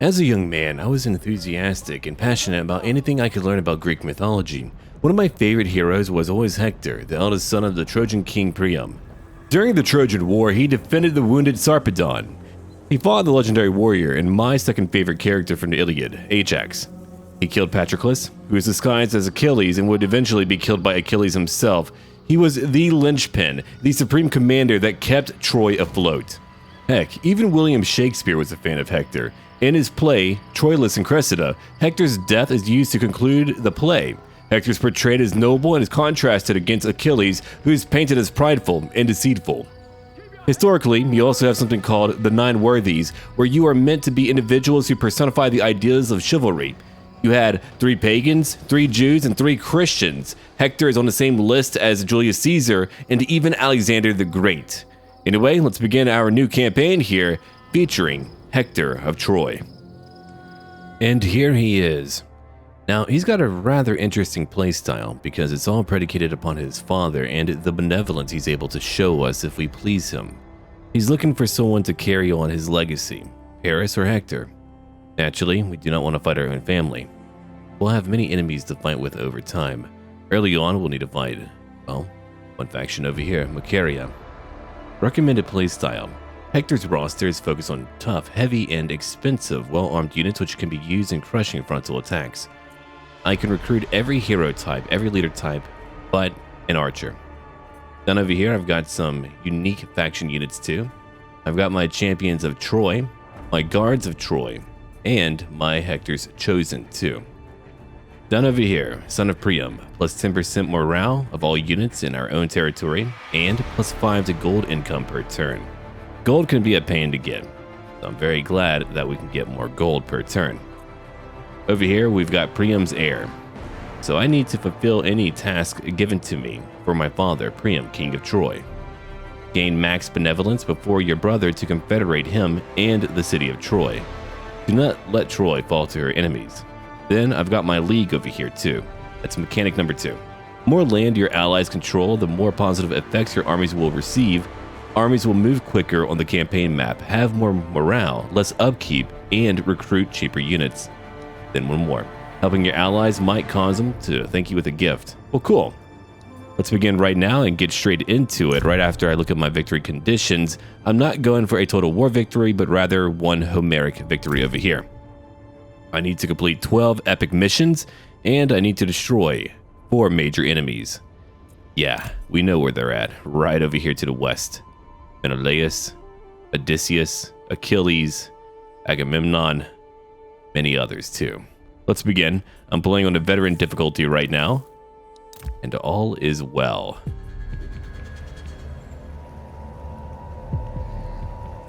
As a young man, I was enthusiastic and passionate about anything I could learn about Greek mythology. One of my favorite heroes was always Hector, the eldest son of the Trojan king Priam. During the Trojan War, he defended the wounded Sarpedon. He fought the legendary warrior and my second favorite character from the Iliad, Ajax. He killed Patroclus, who was disguised as Achilles and would eventually be killed by Achilles himself. He was the linchpin, the supreme commander that kept Troy afloat. Heck, even William Shakespeare was a fan of Hector. In his play, Troilus and Cressida, Hector's death is used to conclude the play. Hector is portrayed as noble and is contrasted against Achilles, who is painted as prideful and deceitful. Historically, you also have something called the Nine Worthies, where you are meant to be individuals who personify the ideas of chivalry. You had 3 pagans, 3 Jews, and 3 Christians. Hector is on the same list as Julius Caesar and even Alexander the Great. Anyway, let's begin our new campaign here, featuring Hector of Troy. And here he is. Now, he's got a rather interesting playstyle because it's all predicated upon his father and the benevolence he's able to show us if we please him. He's looking for someone to carry on his legacy, Paris or Hector. Naturally, we do not want to fight our own family. We'll have many enemies to fight with over time. Early on, we'll need to fight, well, one faction over here, Macaria. Recommended playstyle. Hector's roster is focused on tough, heavy, and expensive, well-armed units which can be used in crushing frontal attacks. I can recruit every hero type, every leader type, but an archer. Then over here, I've got some unique faction units too. I've got my champions of Troy, my guards of Troy, and my Hector's chosen too. Down over here, Son of Priam, plus 10% morale of all units in our own territory, and plus 5 to gold income per turn. Gold can be a pain to get, so I'm very glad that we can get more gold per turn. Over here, we've got Priam's heir, so I need to fulfill any task given to me for my father, Priam, King of Troy. Gain max benevolence before your brother to confederate him and the city of Troy. Do not let Troy fall to her enemies. Then I've got my league over here too. That's mechanic number 2. More land your allies control, the more positive effects your armies will receive. Armies will move quicker on the campaign map, have more morale, less upkeep, and recruit cheaper units. Then one more. Helping your allies might cause them to thank you with a gift. Well, cool. Let's begin right now and get straight into it. Right after I look at my victory conditions, I'm not going for a total war victory, but rather one Homeric victory over here. I need to complete 12 epic missions, and I need to destroy 4 major enemies. Yeah, we know where they're at, right over here to the west. Menelaus, Odysseus, Achilles, Agamemnon, many others too. Let's begin. I'm playing on the veteran difficulty right now, and all is well.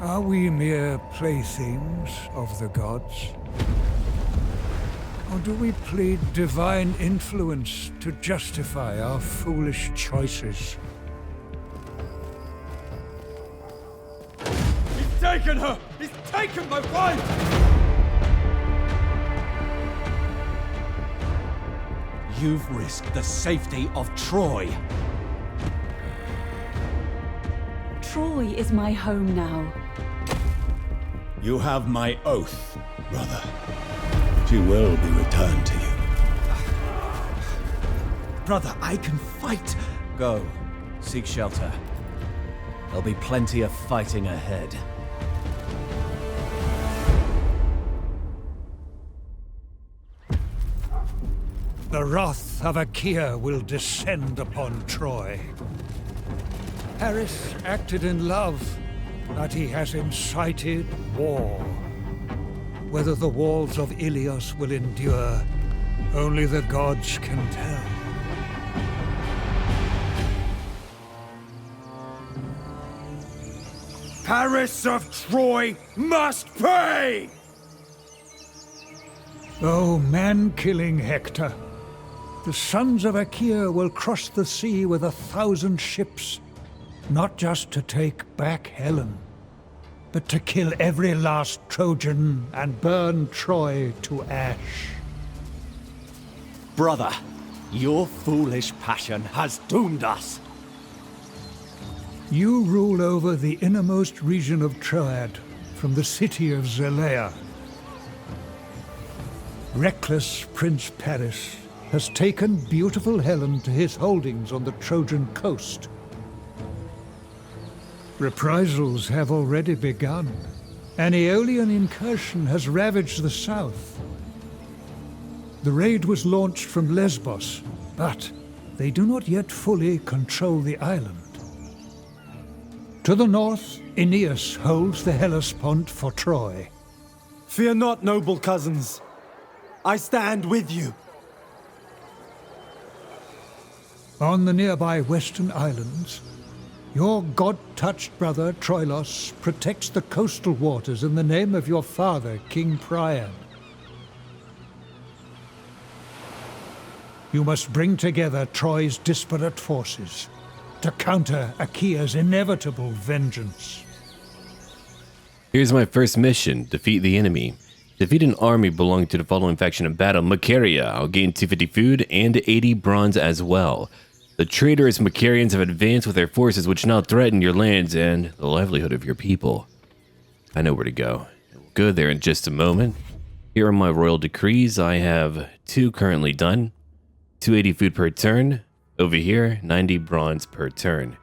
Are we mere playthings of the gods? Or do we plead divine influence to justify our foolish choices? He's taken her! He's taken my wife! You've risked the safety of Troy. Troy is my home now. You have my oath, brother. She will be returned to you. Brother, I can fight! Go, seek shelter. There'll be plenty of fighting ahead. The wrath of Achaea will descend upon Troy. Paris acted in love, but he has incited war. Whether the walls of Ilios will endure, only the gods can tell. Paris of Troy must pay! O man-killing Hector, the sons of Achaea will cross the sea with 1,000 ships, not just to take back Helen, but to kill every last Trojan and burn Troy to ash. Brother, your foolish passion has doomed us. You rule over the innermost region of Troad, from the city of Zelea. Reckless Prince Paris has taken beautiful Helen to his holdings on the Trojan coast. Reprisals have already begun. An Aeolian incursion has ravaged the south. The raid was launched from Lesbos, but they do not yet fully control the island. To the north, Aeneas holds the Hellespont for Troy. Fear not, noble cousins. I stand with you. On the nearby western islands, your god-touched brother Troilos protects the coastal waters in the name of your father, King Priam. You must bring together Troy's disparate forces to counter Achaea's inevitable vengeance. Here's my first mission: defeat the enemy. Defeat an army belonging to the following faction in battle: Macaria. I'll gain 250 food and 80 bronze as well. The traitorous Macarians have advanced with their forces, which now threaten your lands and the livelihood of your people. I know where to go. We'll go there in just a moment. Here are my royal decrees. I have 2 currently done. 280 food per turn. Over here, 90 bronze per turn.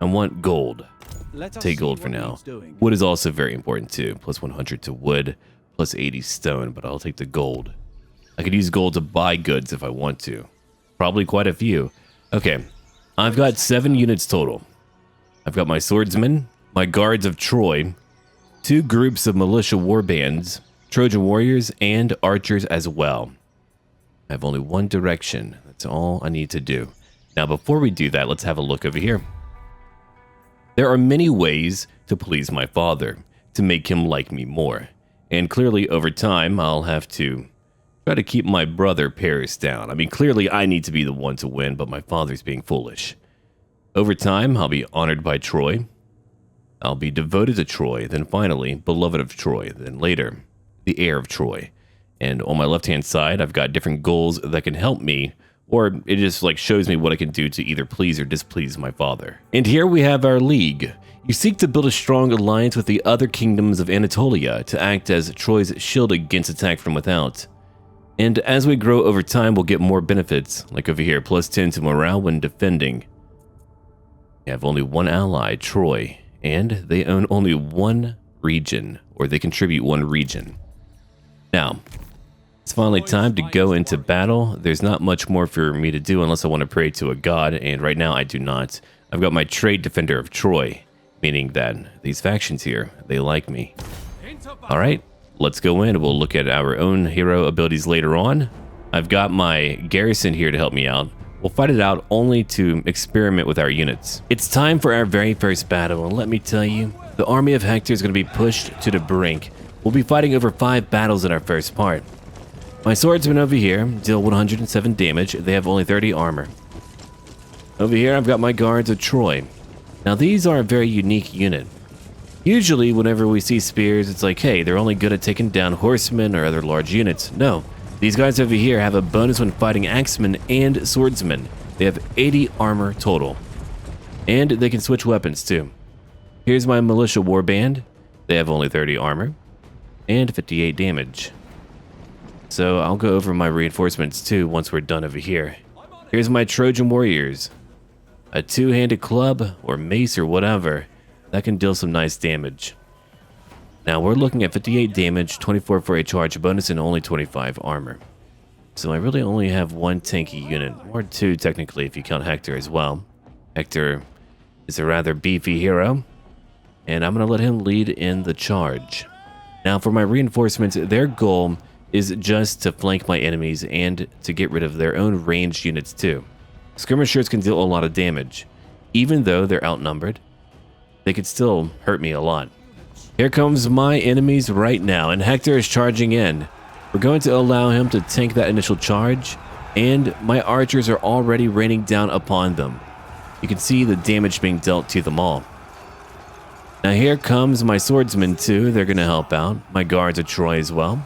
I want gold. Take gold for now. Wood is also very important too. Plus 100 to wood, plus 80 stone, but I'll take the gold. I could use gold to buy goods if I want to. Probably quite a few. Okay, I've got 7 units total. I've got my swordsmen, my guards of Troy, 2 groups of militia warbands, Trojan Warriors, and archers as well. I have only one direction. That's all I need to do. Now, before we do that, let's have a look over here. There are many ways to please my father, to make him like me more. And clearly, over time, I'll have to try to keep my brother Paris down. I mean, clearly I need to be the one to win, but my father's being foolish. Over time, I'll be honored by Troy. I'll be devoted to Troy, then finally, beloved of Troy, then later, the heir of Troy. And on my left-hand side, I've got different goals that can help me, or it just like shows me what I can do to either please or displease my father. And here we have our league. You seek to build a strong alliance with the other kingdoms of Anatolia to act as Troy's shield against attack from without. And as we grow over time, we'll get more benefits, like over here, plus 10 to morale when defending. We have only one ally, Troy, and they own only one region, or they contribute one region. Now, it's finally time to go into battle. There's not much more for me to do unless I want to pray to a god, and right now I do not. I've got my trait Defender of Troy, meaning that these factions here, they like me. Alright, let's go in. We'll look at our own hero abilities later on. I've got my garrison here to help me out. We'll fight it out only to experiment with our units. It's time for our very first battle, and let me tell you, the army of Hector is going to be pushed to the brink. We'll be fighting over 5 battles in our first part. My swordsmen over here deal 107 damage. They have only 30 armor. Over here, I've got my guards of Troy. Now, these are a very unique unit. Usually, whenever we see spears, it's like, hey, they're only good at taking down horsemen or other large units. No, these guys over here have a bonus when fighting axemen and swordsmen. They have 80 armor total. And they can switch weapons, too. Here's my militia warband. They have only 30 armor and 58 damage. So I'll go over my reinforcements too once we're done over here. Here's my Trojan Warriors. A 2-handed club or mace or whatever that can deal some nice damage. Now we're looking at 58 damage, 24 for a charge bonus, and only 25 armor. So I really only have one tanky unit, or 2 technically if you count Hector as well. Hector is a rather beefy hero, and I'm going to let him lead in the charge. Now for my reinforcements, their goal is just to flank my enemies and to get rid of their own ranged units too. Skirmishers can deal a lot of damage. Even though they're outnumbered, they could still hurt me a lot. Here comes my enemies right now, and Hector is charging in. We're going to allow him to tank that initial charge, and my archers are already raining down upon them. You can see the damage being dealt to them all. Now here comes my swordsmen too. They're going to help out. My guards of Troy as well.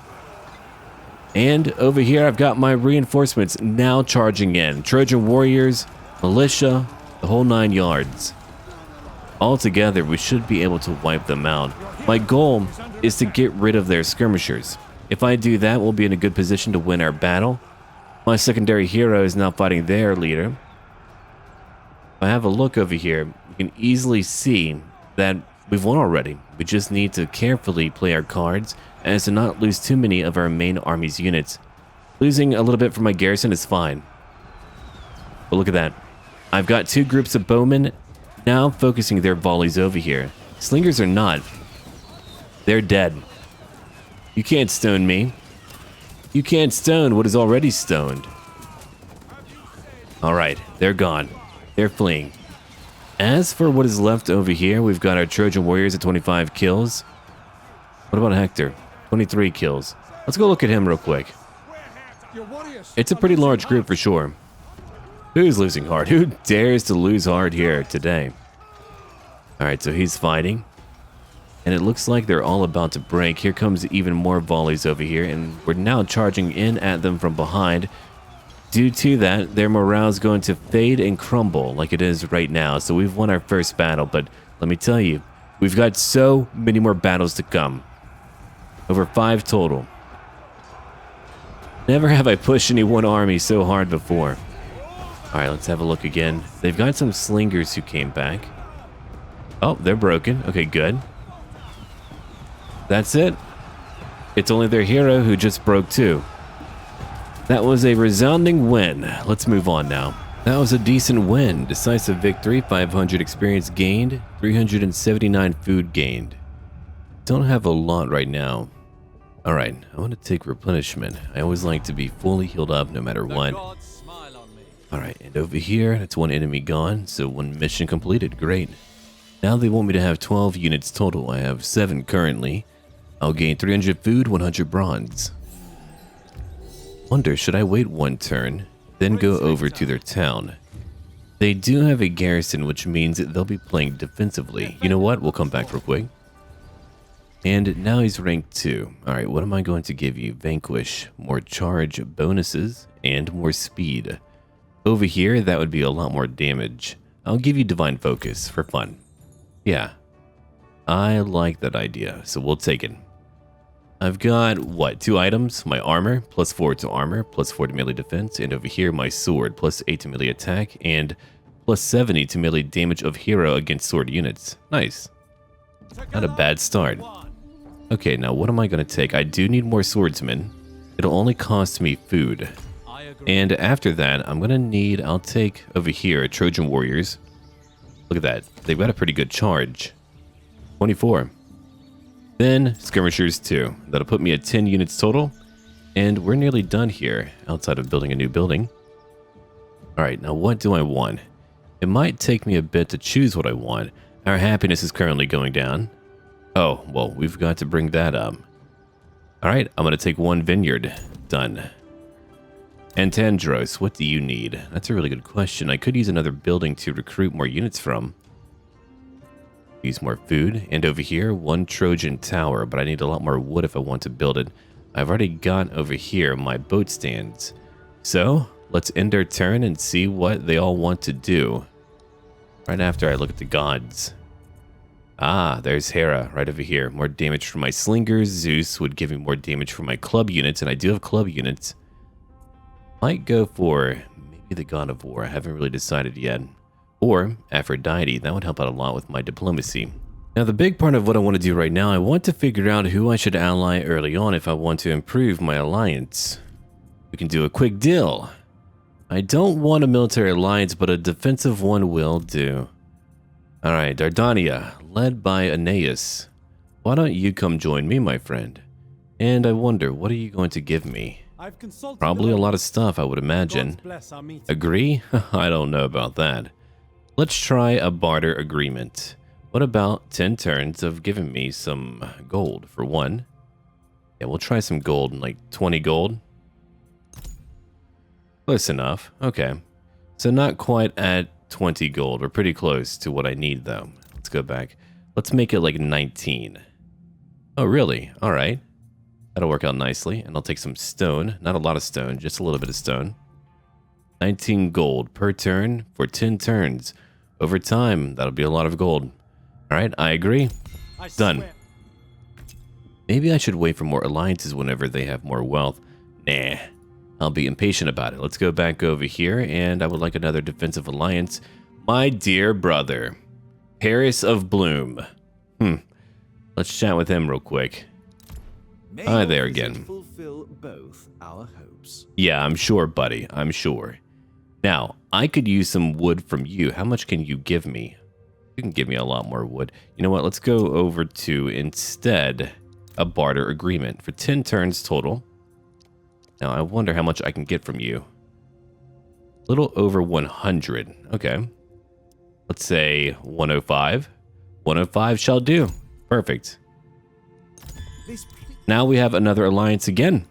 And over here, I've got my reinforcements now charging in. Trojan Warriors, militia, the whole 9 yards. Altogether, we should be able to wipe them out. My goal is to get rid of their skirmishers. If I do that, we'll be in a good position to win our battle. My secondary hero is now fighting their leader. If I have a look over here, you can easily see that we've won already. We just need to carefully play our cards as to not lose too many of our main army's units. Losing a little bit from my garrison is fine. But look at that. I've got two groups of bowmen now focusing their volleys over here. Slingers are not. They're dead. You can't stone me. You can't stone what is already stoned. Alright, they're gone. They're fleeing. As for what is left over here, we've got our Trojan Warriors at 25 kills. What about Hector? 23 kills. Let's go look at him real quick. It's a pretty large group for sure. Who's losing hard? Who dares to lose hard here today? Alright, so he's fighting. And it looks like they're all about to break. Here comes even more volleys over here, and we're now charging in at them from behind. Due to that, their morale's going to fade and crumble like it is right now. So we've won our first battle, but let me tell you, we've got so many more battles to come. Over 5 total. Never have I pushed any one army so hard before. Alright, let's have a look again. They've got some slingers who came back. Oh, they're broken. Okay, good. That's it. It's only their hero who just broke too. That was a resounding win. Let's move on now. That was a decent win. Decisive victory, 500 experience gained, 379 food gained. Don't have a lot right now. Alright, I want to take replenishment. I always like to be fully healed up no matter what. Alright, and over here, that's one enemy gone, so one mission completed. Great. Now they want me to have 12 units total. I have 7 currently. I'll gain 300 food, 100 bronze. Wonder, should I wait one turn, then go over to their town? They do have a garrison, which means they'll be playing defensively. You know what? We'll come back real quick. And now he's ranked 2. Alright, what am I going to give you? Vanquish, more charge bonuses, and more speed. Over here, that would be a lot more damage. I'll give you Divine Focus for fun. Yeah, I like that idea, so we'll take it. I've got, what, 2 items? My armor, +4 to armor, +4 to melee defense, and over here my sword, +8 to melee attack, and +70 to melee damage of hero against sword units. Nice. Not a bad start. Okay, now what am I going to take? I do need more swordsmen. It'll only cost me food. And after that, I'm going to need, I'll take over here, Trojan Warriors. Look at that. They've got a pretty good charge. 24. Then skirmishers 2. That'll put me at 10 units total. And we're nearly done here, outside of building a new building. Alright, now what do I want? It might take me a bit to choose what I want. Our happiness is currently going down. Oh, well, we've got to bring that up. Alright, I'm going to take 1 vineyard. Done. Antandros, what do you need? That's a really good question. I could use another building to recruit more units from. Use more food. And over here, 1 Trojan tower, but I need a lot more wood if I want to build it. I've already got over here my boat stands. So, let's end our turn and see what they all want to do. Right after I look at the gods. Ah, there's Hera right over here. More damage from my slingers. Zeus would give me more damage from my club units, and I do have club units. Might go for maybe the God of War. I haven't really decided yet. Or Aphrodite. That would help out a lot with my diplomacy. Now, the big part of what I want to do right now, I want to figure out who I should ally early on if I want to improve my alliance. We can do a quick deal. I don't want a military alliance, but a defensive one will do. Alright, Dardania, led by Aeneas. Why don't you come join me, my friend? And I wonder, what are you going to give me? Probably a lot of stuff, I would imagine. Agree? I don't know about that. Let's try a barter agreement. What about 10 turns of giving me some gold for 1? Yeah, we'll try some gold, like 20 gold. Close enough. Okay. So not quite at 20 gold. We're pretty close to what I need, though. Let's go back. Let's make it like 19. Oh, really? All right. That'll work out nicely. And I'll take some stone. Not a lot of stone, just a little bit of stone. 19 gold per turn for 10 turns. Over time, that'll be a lot of gold. All right, I agree. Done. Maybe I should wait for more alliances whenever they have more wealth. Nah, I'll be impatient about it. Let's go back over here, and I would like another defensive alliance. My dear brother, Paris of Bloom. Let's chat with him real quick. Hi there again. Fulfill both our hopes. Yeah, I'm sure, buddy. I'm sure. Now, I could use some wood from you. How much can you give me? You can give me a lot more wood. You know what? Let's go over to, instead, a barter agreement for 10 turns total. Now, I wonder how much I can get from you. A little over 100. Okay. Let's say 105. 105 shall do. Perfect. Now we have another alliance again.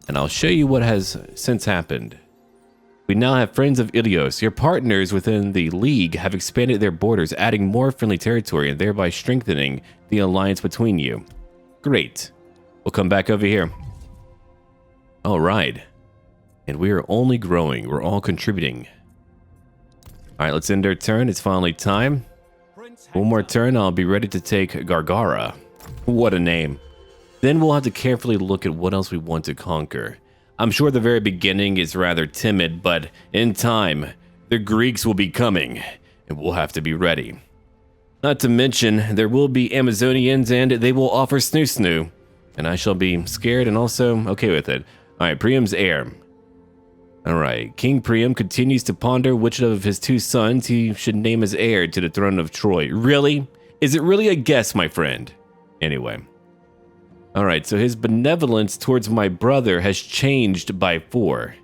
And I'll show you what has since happened. We now have Friends of Ilios. Your partners within the League have expanded their borders, adding more friendly territory and thereby strengthening the alliance between you. Great. We'll come back over here. All right. And we are only growing. We're all contributing. All right, let's end our turn. It's finally time. One more turn, I'll be ready to take Gargara. What a name. Then we'll have to carefully look at what else we want to conquer. I'm sure the very beginning is rather timid, but in time, the Greeks will be coming, and we'll have to be ready. Not to mention, there will be Amazonians, and they will offer snoo-snoo, and I shall be scared and also okay with it. Alright, Priam's heir. Alright, King Priam continues to ponder which of his 2 sons he should name as heir to the throne of Troy. Really? Is it really a guess, my friend? Anyway. Alright, so his benevolence towards my brother has changed by 4.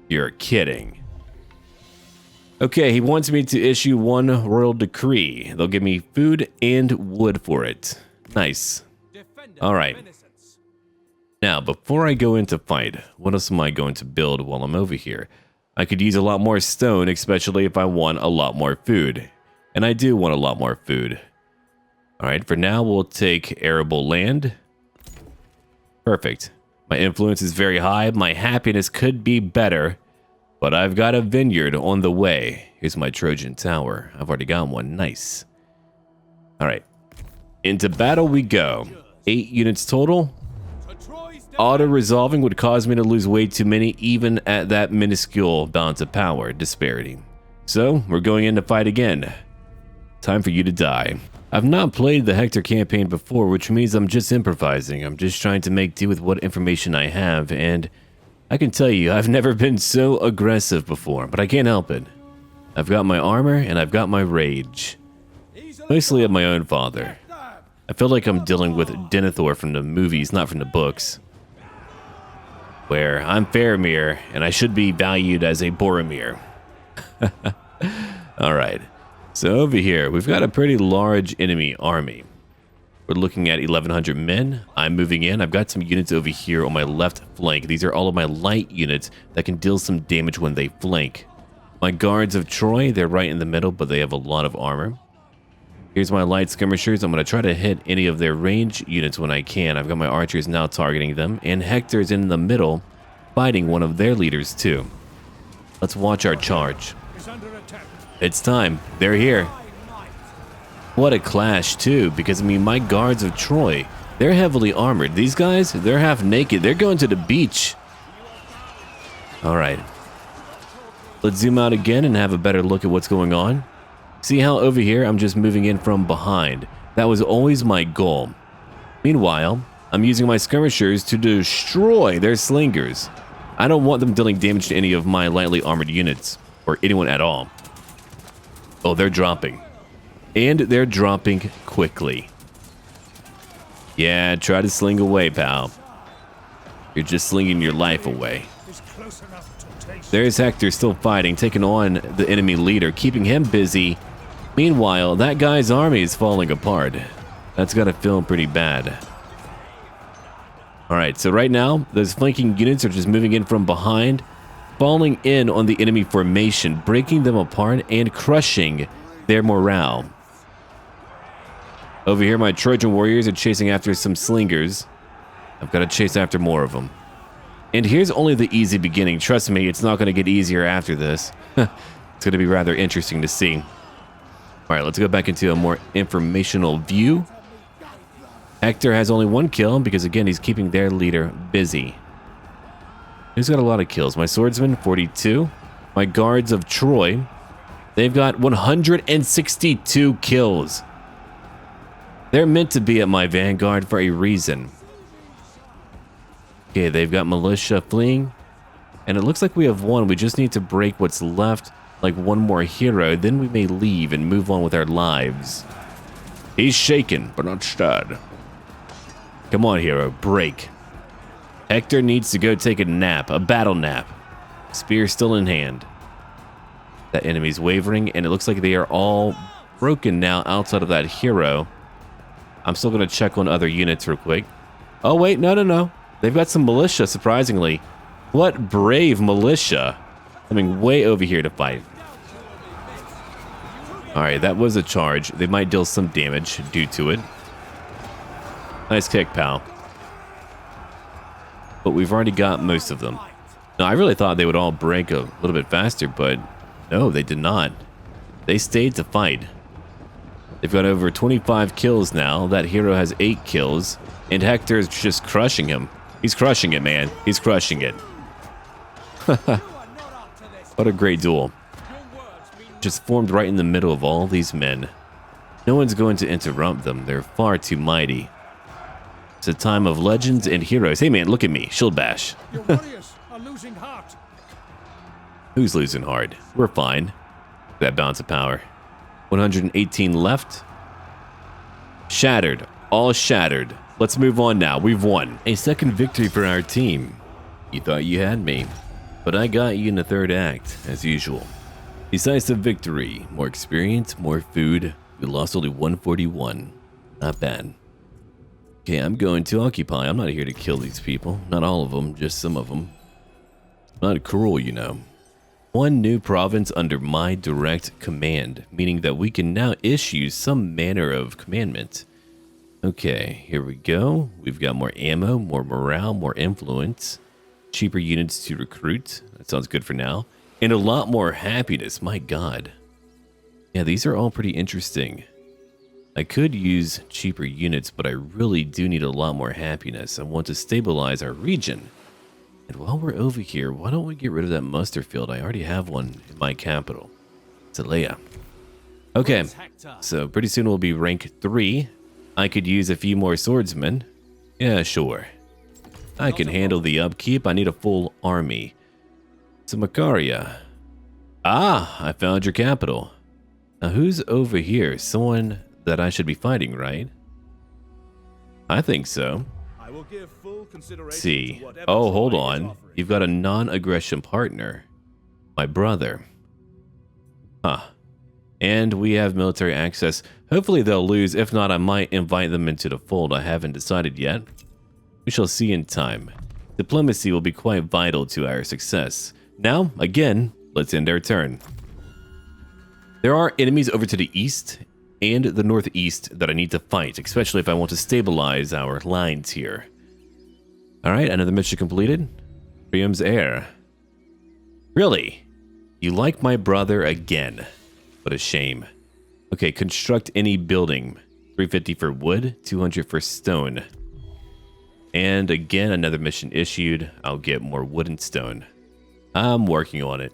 You're kidding. Okay, he wants me to issue 1 royal decree. They'll give me food and wood for it. Nice. Alright. Now, before I go into fight, what else am I going to build while I'm over here? I could use a lot more stone, especially if I want a lot more food. And I do want a lot more food. Alright, for now we'll take arable land. Perfect. My influence is very high, my happiness could be better, but I've got a vineyard on the way. Here's my Trojan tower. I've already got one, nice. Alright, into battle we go. 8 units total. Auto-resolving would cause me to lose way too many, even at that minuscule balance of power disparity. So, we're going in to fight again. Time for you to die. I've not played the Hector campaign before, which means I'm just improvising. I'm just trying to make do with what information I have, and I can tell you, I've never been so aggressive before, but I can't help it. I've got my armor, and I've got my rage. Mostly of my own father. I feel like I'm dealing with Denethor from the movies, not from the books. Where I'm Faramir, and I should be valued as a Boromir. Alright. So over here, we've got a pretty large enemy army. We're looking at 1,100 men. I'm moving in. I've got some units over here on my left flank. These are all of my light units that can deal some damage when they flank. My guards of Troy, they're right in the middle, but they have a lot of armor. Here's my light skirmishers. I'm going to try to hit any of their range units when I can. I've got my archers now targeting them, and Hector's in the middle, fighting one of their leaders too. Let's watch our charge. It's time. They're here. What a clash too, because I mean, my guards of Troy, they're heavily armored. These guys, they're half naked. They're going to the beach. All right. Let's zoom out again and have a better look at what's going on. See how over here I'm just moving in from behind. That was always my goal. Meanwhile, I'm using my skirmishers to destroy their slingers. I don't want them dealing damage to any of my lightly armored units, or anyone at all. Oh, they're dropping. And they're dropping quickly. Yeah, try to sling away, pal. You're just slinging your life away. There's Hector still fighting, taking on the enemy leader, keeping him busy. Meanwhile, that guy's army is falling apart. That's gotta feel pretty bad. Alright, so right now, those flanking units are just moving in from behind, falling in on the enemy formation, breaking them apart and crushing their morale. Over here, my Trojan Warriors are chasing after some slingers. I've got to chase after more of them. And here's only the easy beginning. Trust me, it's not going to get easier after this. It's going to be rather interesting to see. Alright, let's go back into a more informational view. Hector has only 1 kill because, again, he's keeping their leader busy. Who's got a lot of kills? My swordsman, 42. My guards of Troy, they've got 162 kills. They're meant to be at my vanguard for a reason. Okay, they've got militia fleeing. And it looks like we have one. We just need to break what's left, like one more hero. Then we may leave and move on with our lives. He's shaken, but not stirred. Come on, hero, break. Hector needs to go take a nap, a battle nap. Spear still in hand. That enemy's wavering, and it looks like they are all broken now outside of that hero. I'm still going to check on other units real quick. Oh, wait, no. They've got some militia, surprisingly. What brave militia. Coming way over here to fight. Alright, that was a charge. They might deal some damage due to it. Nice kick, pal. But we've already got most of them. Now, I really thought they would all break a little bit faster, but no, they did not. They stayed to fight. They've got over 25 kills now. That hero has 8 kills, and Hector is just crushing him. He's crushing it, man. He's crushing it. What a great duel. Just formed right in the middle of all these men. No one's going to interrupt them. They're far too mighty. It's a time of legends and heroes. Hey, man, look at me. Shield bash. Your warriors are losing heart. Who's losing heart? We're fine. That balance of power. 118 left. Shattered. All shattered. Let's move on now. We've won. A second victory for our team. You thought you had me, but I got you in the third act, as usual. Decisive victory. More experience, more food. We lost only 141. Not bad. Okay, I'm going to occupy. I'm not here to kill these people. Not all of them, just some of them. Not cruel, you know. One new province under my direct command, meaning that we can now issue some manner of commandment. Okay, here we go. We've got more ammo, more morale, more influence. Cheaper units to recruit. That sounds good for now. And a lot more happiness, my god. Yeah, these are all pretty interesting. I could use cheaper units, but I really do need a lot more happiness. I want to stabilize our region. And while we're over here, why don't we get rid of that muster field? I already have one in my capital. Zelaya. Okay, so pretty soon we'll be rank 3. I could use a few more swordsmen. Yeah, sure. I can handle the upkeep. I need a full army. So Makaria. Ah, I found your capital. Now who's over here? Someone that I should be fighting, right? I think so. I will give full consideration. Let's see. Oh, hold on. You've got a non-aggression partner. My brother. Huh. And we have military access. Hopefully they'll lose. If not, I might invite them into the fold. I haven't decided yet. We shall see in time. Diplomacy will be quite vital to our success. Now, again, let's end our turn. There are enemies over to the east and the northeast that I need to fight, especially if I want to stabilize our lines here. Alright, another mission completed. Priam's heir. Really? You like my brother again? What a shame. Okay, construct any building. 350 for wood, 200 for stone. And again, another mission issued. I'll get more wood and stone. I'm working on it.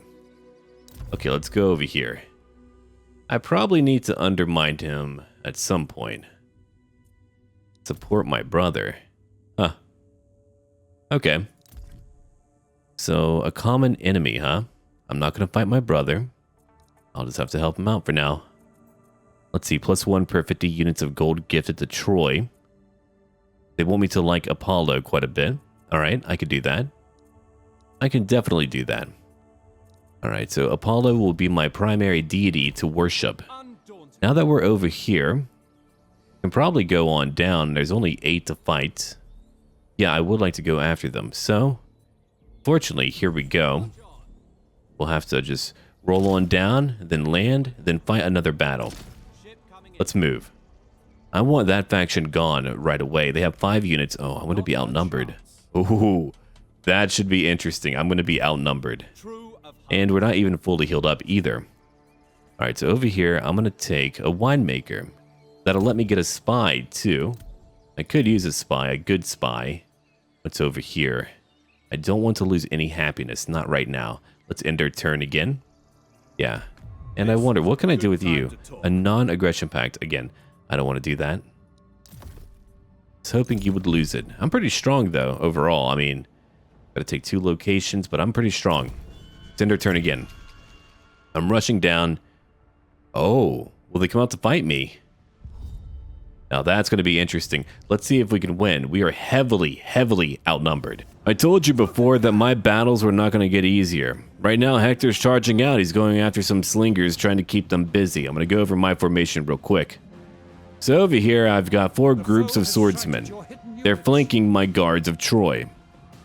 Okay, let's go over here. I probably need to undermine him at some point. Support my brother. Huh. Okay. So, a common enemy, huh? I'm not going to fight my brother. I'll just have to help him out for now. Let's see, +1 per 50 units of gold gifted to Troy. They want me to like Apollo quite a bit. Alright, I could do that. I can definitely do that. Alright, so Apollo will be my primary deity to worship. Now that we're over here, I can probably go on down. There's only 8 to fight. Yeah, I would like to go after them. So, fortunately, here we go. We'll have to just roll on down, then land, then fight another battle. Let's move. I want that faction gone right away. They have 5 units. Oh, I'm going to be outnumbered. Ooh, that should be interesting. I'm going to be outnumbered. And we're not even fully healed up either. Alright, so over here, I'm going to take a winemaker. That'll let me get a spy, too. I could use a spy, a good spy. What's over here? I don't want to lose any happiness, not right now. Let's end our turn again. Yeah. And I wonder, what can I do with you? A non-aggression pact. Again, I don't want to do that. I was hoping you would lose it. I'm pretty strong, though, overall. I mean, gotta take 2 locations, but I'm pretty strong. Let's end our turn again. I'm rushing down. Oh, will they come out to fight me? Now that's going to be interesting. Let's see if we can win. We are heavily, heavily outnumbered. I told you before that my battles were not going to get easier. Right now, Hector's charging out. He's going after some slingers, trying to keep them busy. I'm going to go over my formation real quick. So over here, I've got 4 groups of swordsmen. They're flanking my guards of Troy.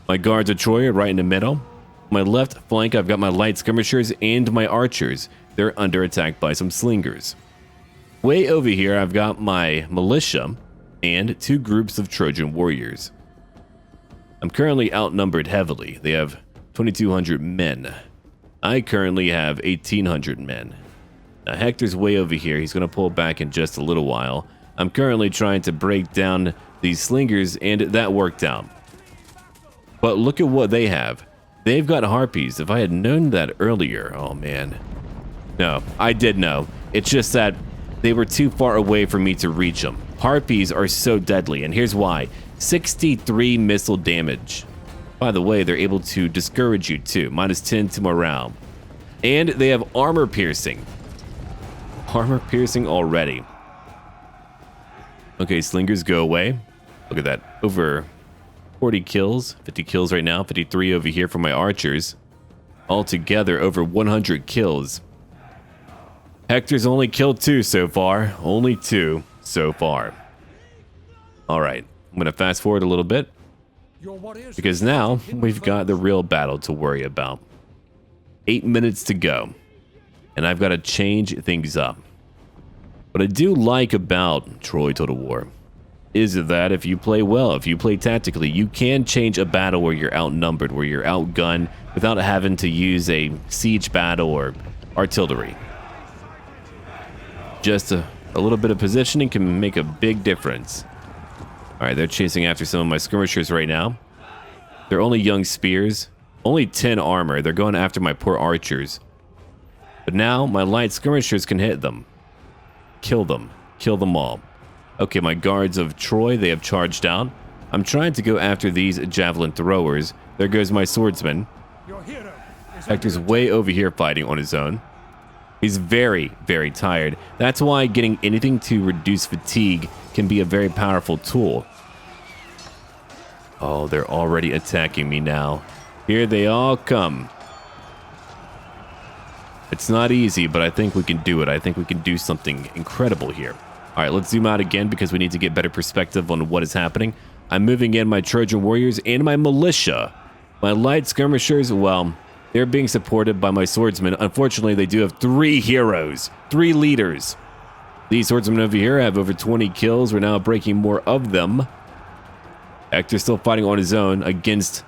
My guards of Troy are right in the middle. On my left flank, I've got my light skirmishers and my archers. They're under attack by some slingers. Way over here, I've got my militia and 2 groups of Trojan Warriors. I'm currently outnumbered heavily. They have 2,200 men. I currently have 1,800 men. Now, Hector's way over here. He's going to pull back in just a little while. I'm currently trying to break down these slingers, and that worked out. But look at what they have. They've got harpies. If I had known that earlier, oh man. No, I did know. It's just that they were too far away for me to reach them. Harpies are so deadly, and here's why. 63 missile damage. By the way, they're able to discourage you too. -10 to morale. And they have armor piercing. Armor piercing already. Okay, slingers go away. Look at that. Over 40 kills. 50 kills right now. 53 over here for my archers. Altogether, over 100 kills. Hector's only killed 2 so far. Only 2 so far. Alright, I'm going to fast forward a little bit. Because now, we've got the real battle to worry about. 8 minutes to go. And I've got to change things up. What I do like about Troy Total War is that if you play well, if you play tactically, you can change a battle where you're outnumbered, where you're outgunned, without having to use a siege battle or artillery. Just a little bit of positioning can make a big difference. Alright, they're chasing after some of my skirmishers right now. They're only young spears. Only 10 armor. They're going after my poor archers. But now, my light skirmishers can hit them. Kill them. Kill them all. Okay, my guards of Troy, they have charged out. I'm trying to go after these javelin throwers. There goes my swordsman. Hector's way over here fighting on his own. He's very, very tired. That's why getting anything to reduce fatigue can be a very powerful tool. Oh, they're already attacking me now. Here they all come. It's not easy, but I think we can do it. I think we can do something incredible here. All right, let's zoom out again because we need to get better perspective on what is happening. I'm moving in my Trojan Warriors and my militia. My light skirmishers, well, they're being supported by my swordsmen. Unfortunately, they do have 3 heroes, 3 leaders. These swordsmen over here have over 20 kills. We're now breaking more of them. Hector's still fighting on his own against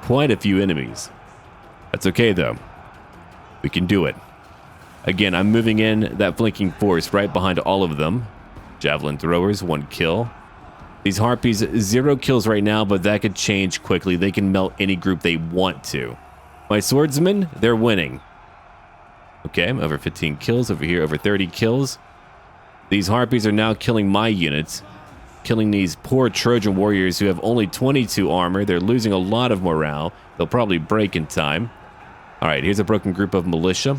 quite a few enemies. That's okay, though. We can do it. Again, I'm moving in that flanking force right behind all of them. Javelin throwers, 1 kill. These harpies, 0 kills right now, but that could change quickly. They can melt any group they want to. My swordsmen, they're winning. Okay, over 15 kills over here, over 30 kills. These harpies are now killing my units, killing these poor Trojan warriors who have only 22 armor. They're losing a lot of morale. They'll probably break in time. All right, here's a broken group of militia.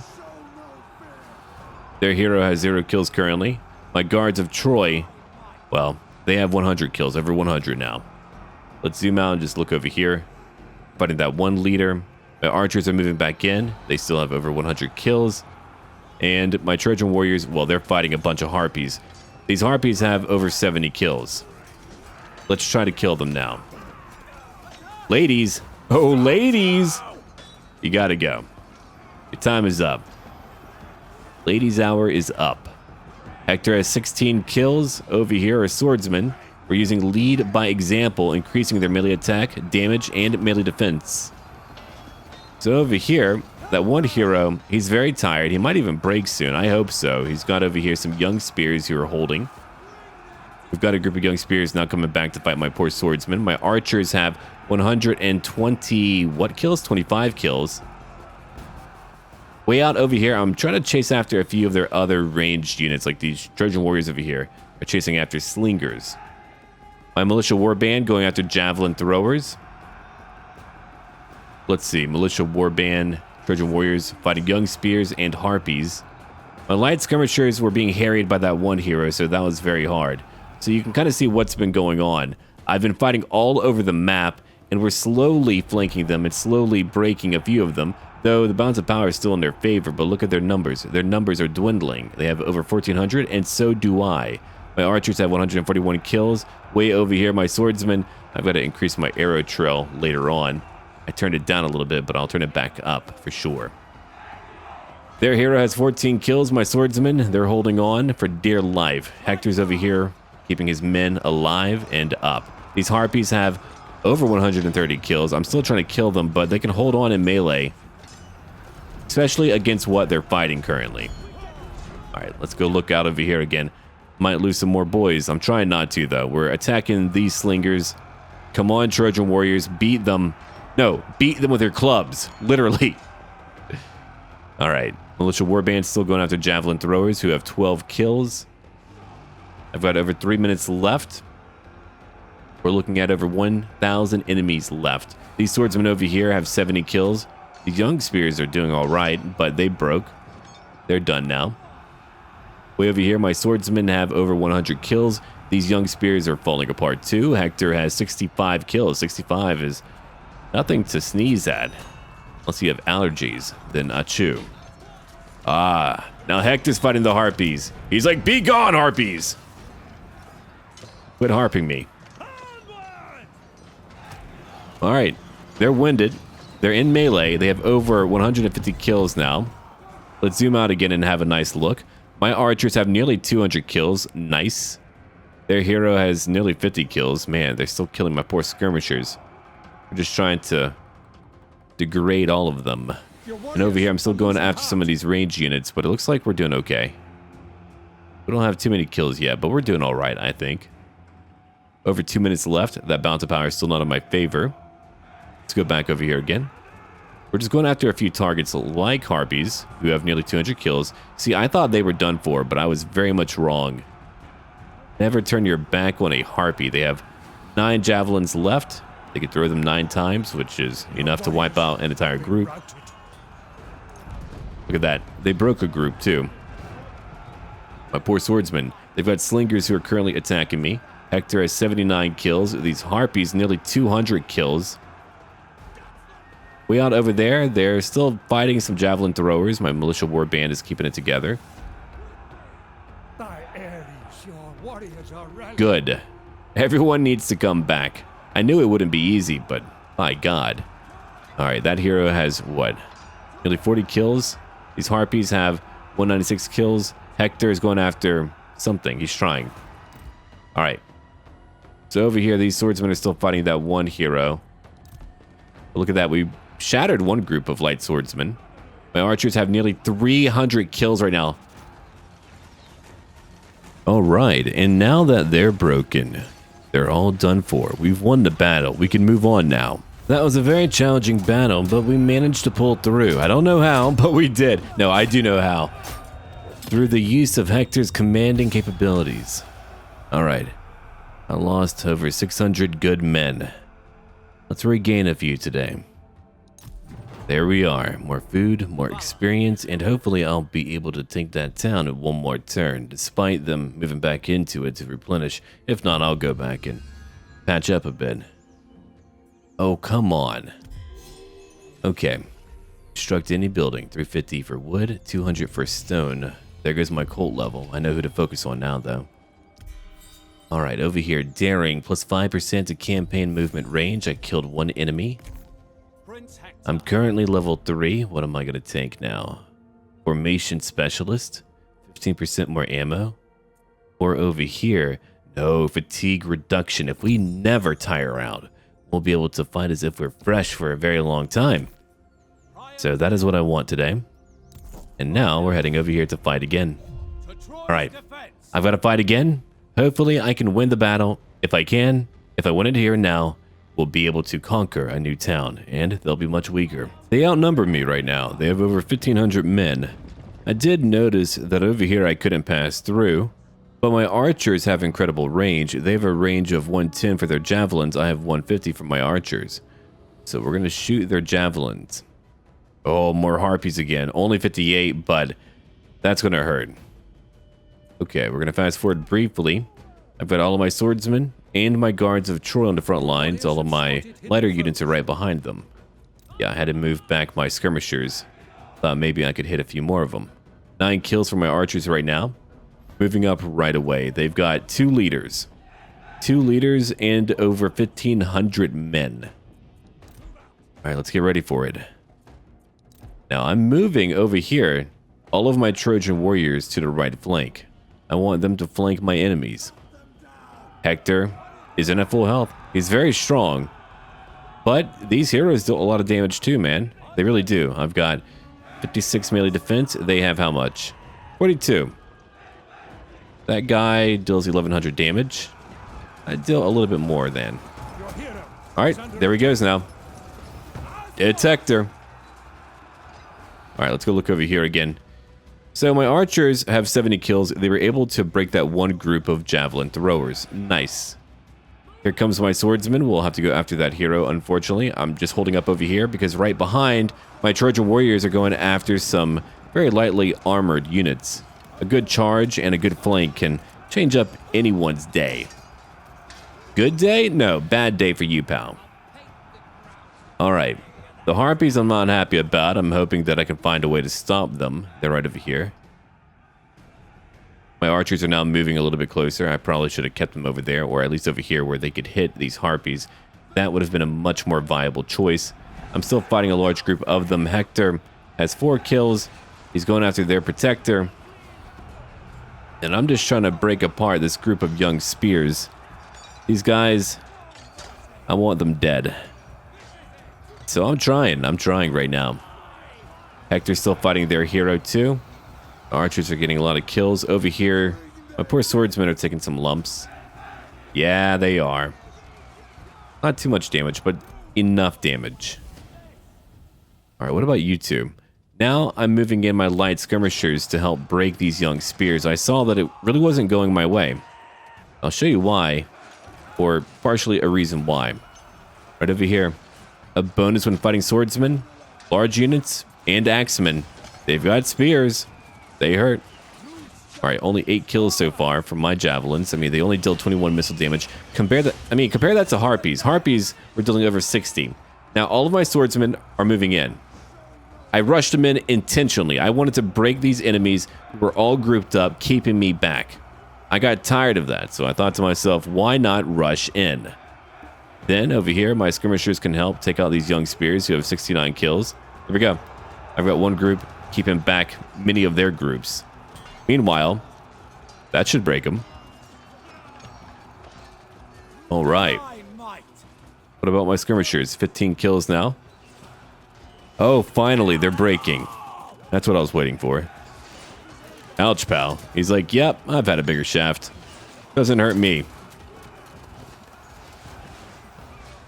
Their hero has 0 kills currently. My guards of Troy, well, they have 100 kills, over 100 now. Let's zoom out and just look over here. Fighting that 1 leader. My archers are moving back in. They still have over 100 kills. And my Trojan warriors, well, they're fighting a bunch of harpies. These harpies have over 70 kills. Let's try to kill them now. Ladies. Oh, ladies. You gotta go. Your time is up. Ladies' hour is up. Hector has 16 kills. Over here are swordsmen. We're using lead by example, increasing their melee attack, damage, and melee defense. So over here, that 1 hero, he's very tired. He might even break soon. I hope so. He's got over here some young spears who are holding. We've got a group of young spears now coming back to fight my poor swordsmen. My archers have 120 what kills? 25 kills. Way out over here, I'm trying to chase after a few of their other ranged units, like these Trojan Warriors over here are chasing after slingers. My militia warband going after javelin throwers. Let's see, militia warband, Trojan Warriors fighting young spears and harpies. My light skirmishers were being harried by that one hero, so that was very hard. So you can kind of see what's been going on. I've been fighting all over the map, and we're slowly flanking them and slowly breaking a few of them, though the balance of power is still in their favor. But look at their numbers. Their numbers are dwindling. They have over 1,400, and so do I. My archers have 141 kills. Way over here, my swordsmen, I've got to increase my arrow trail later on. I turned it down a little bit, but I'll turn it back up for sure. Their hero has 14 kills. My swordsmen, they're holding on for dear life. Hector's over here, keeping his men alive and up. These harpies have over 130 kills. I'm still trying to kill them, but they can hold on in melee, especially against what they're fighting currently. All right, let's go look out over here again. Might lose some more boys. I'm trying not to, though. We're attacking these slingers. Come on, Trojan Warriors. Beat them. No, beat them with your clubs. Literally. All right. Militia warband still going after javelin throwers who have 12 kills. I've got over 3 minutes left. We're looking at over 1,000 enemies left. These swordsmen over here have 70 kills. The young spears are doing all right, but they broke. They're done now. Way over here, my swordsmen have over 100 kills. These young spears are falling apart too. Hector has 65 kills. 65 is nothing to sneeze at. Unless you have allergies, then achoo. Ah, now Hector's fighting the harpies. He's like, be gone, harpies! Quit harping me. All right, they're winded. They're in melee. They have over 150 kills now. Let's zoom out again and have a nice look. My archers have nearly 200 kills. Nice. Their hero has nearly 50 kills. Man, they're still killing my poor skirmishers. We're just trying to degrade all of them. And over here, I'm still going after some of these ranged units, but it looks like we're doing okay. We don't have too many kills yet, but we're doing all right, I think. Over 2 minutes left. That balance of power is still not in my favor. Let's go back over here again. We're just going after a few targets like harpies, who have nearly 200 kills. See, I thought they were done for, but I was very much wrong. Never turn your back on a harpy. They have 9 javelins left. They can throw them 9 times, which is enough to wipe out an entire group. Look at that. They broke a group, too. My poor swordsmen. They've got slingers who are currently attacking me. Hector has 79 kills. These harpies, nearly 200 kills. Way out over there, they're still fighting some javelin throwers. My militia warband is keeping it together. Good. Everyone needs to come back. I knew it wouldn't be easy, but my God. All right, that hero has what? Nearly 40 kills. These harpies have 196 kills. Hector is going after something. He's trying. All right. So over here, these swordsmen are still fighting that one hero. But look at that. We shattered one group of light swordsmen. My archers have nearly 300 kills right now. All right. And now that they're broken, they're all done for. We've won the battle. We can move on now. That was a very challenging battle, but we managed to pull through. I don't know how, but we did. No, I do know how. Through the use of Hector's commanding capabilities. All right. I lost over 600 good men. Let's regain a few today. There we are. More food, more experience, and hopefully I'll be able to take that town in one more turn, despite them moving back into it to replenish. If not, I'll go back and patch up a bit. Oh, come on. Okay. Construct any building. 350 for wood, 200 for stone. There goes my cult level. I know who to focus on now, though. Alright, over here. Daring, plus 5% to campaign movement range. I killed one enemy. I'm currently level 3. What am I going to take now? Formation Specialist. 15% more ammo. Or over here. No, fatigue reduction. If we never tire out, we'll be able to fight as if we're fresh for a very long time. So that is what I want today. And now we're heading over here to fight again. Alright, I've got to fight again. Hopefully I can win the battle. If I can, if I win it here and now, we'll be able to conquer a new town, and they'll be much weaker. They outnumber me right now. They have over 1,500 men. I did notice that over here I couldn't pass through, but my archers have incredible range. They have a range of 110 for their javelins. I have 150 for my archers. So we're going to shoot their javelins. Oh, more harpies again. Only 58, but that's going to hurt. Okay, we're going to fast forward briefly. I've got all of my swordsmen and my guards of Troy on the front lines. All of my lighter units are right behind them. Yeah, I had to move back my skirmishers. Thought maybe I could hit a few more of them. 9 kills for my archers right now. Moving up right away. They've got 2 leaders. 2 leaders and over 1,500 men. Alright, let's get ready for it. Now, I'm moving over here all of my Trojan Warriors to the right flank. I want them to flank my enemies. Hector isn't at full health. He's very strong. But these heroes deal a lot of damage too, man. They really do. I've got 56 melee defense. They have how much? 42. That guy deals 1,100 damage. I deal a little bit more then. Alright, there he goes now. It's Hector. Alright, let's go look over here again. So my archers have 70 kills. They were able to break that one group of javelin throwers. Nice. Here comes my swordsman. We'll have to go after that hero, unfortunately. I'm just holding up over here because right behind, my Trojan Warriors are going after some very lightly armored units. A good charge and a good flank can change up anyone's day. Good day? No, bad day for you, pal. Alright. The harpies I'm not happy about. I'm hoping that I can find a way to stop them. They're right over here. My archers are now moving a little bit closer. I probably should have kept them over there, or at least over here where they could hit these harpies. That would have been a much more viable choice. I'm still fighting a large group of them. Hector has 4 kills. He's going after their protector. And I'm just trying to break apart this group of young spears. These guys, I want them dead. So I'm trying right now. Hector's still fighting their hero too. Archers are getting a lot of kills. Over here, my poor swordsmen are taking some lumps. Yeah, they are. Not too much damage, but enough damage. Alright, what about you two? Now I'm moving in my light skirmishers to help break these young spears. I saw that it really wasn't going my way. I'll show you why, or partially a reason why. Right over here. A bonus when fighting swordsmen, large units, and axemen. They've got spears. They hurt. Alright, only 8 kills so far from my javelins. I mean, they only deal 21 missile damage. Compare that to harpies. Harpies were dealing over 60. Now, all of my swordsmen are moving in. I rushed them in intentionally. I wanted to break these enemies who were all grouped up, keeping me back. I got tired of that, so I thought to myself, why not rush in? Then, over here, my skirmishers can help take out these young spears who have 69 kills. There we go. I've got one group keeping back many of their groups. Meanwhile, that should break them. All right. What about my skirmishers? 15 kills now. Oh, finally, they're breaking. That's what I was waiting for. Ouch, pal. He's like, yep, I've had a bigger shaft. Doesn't hurt me.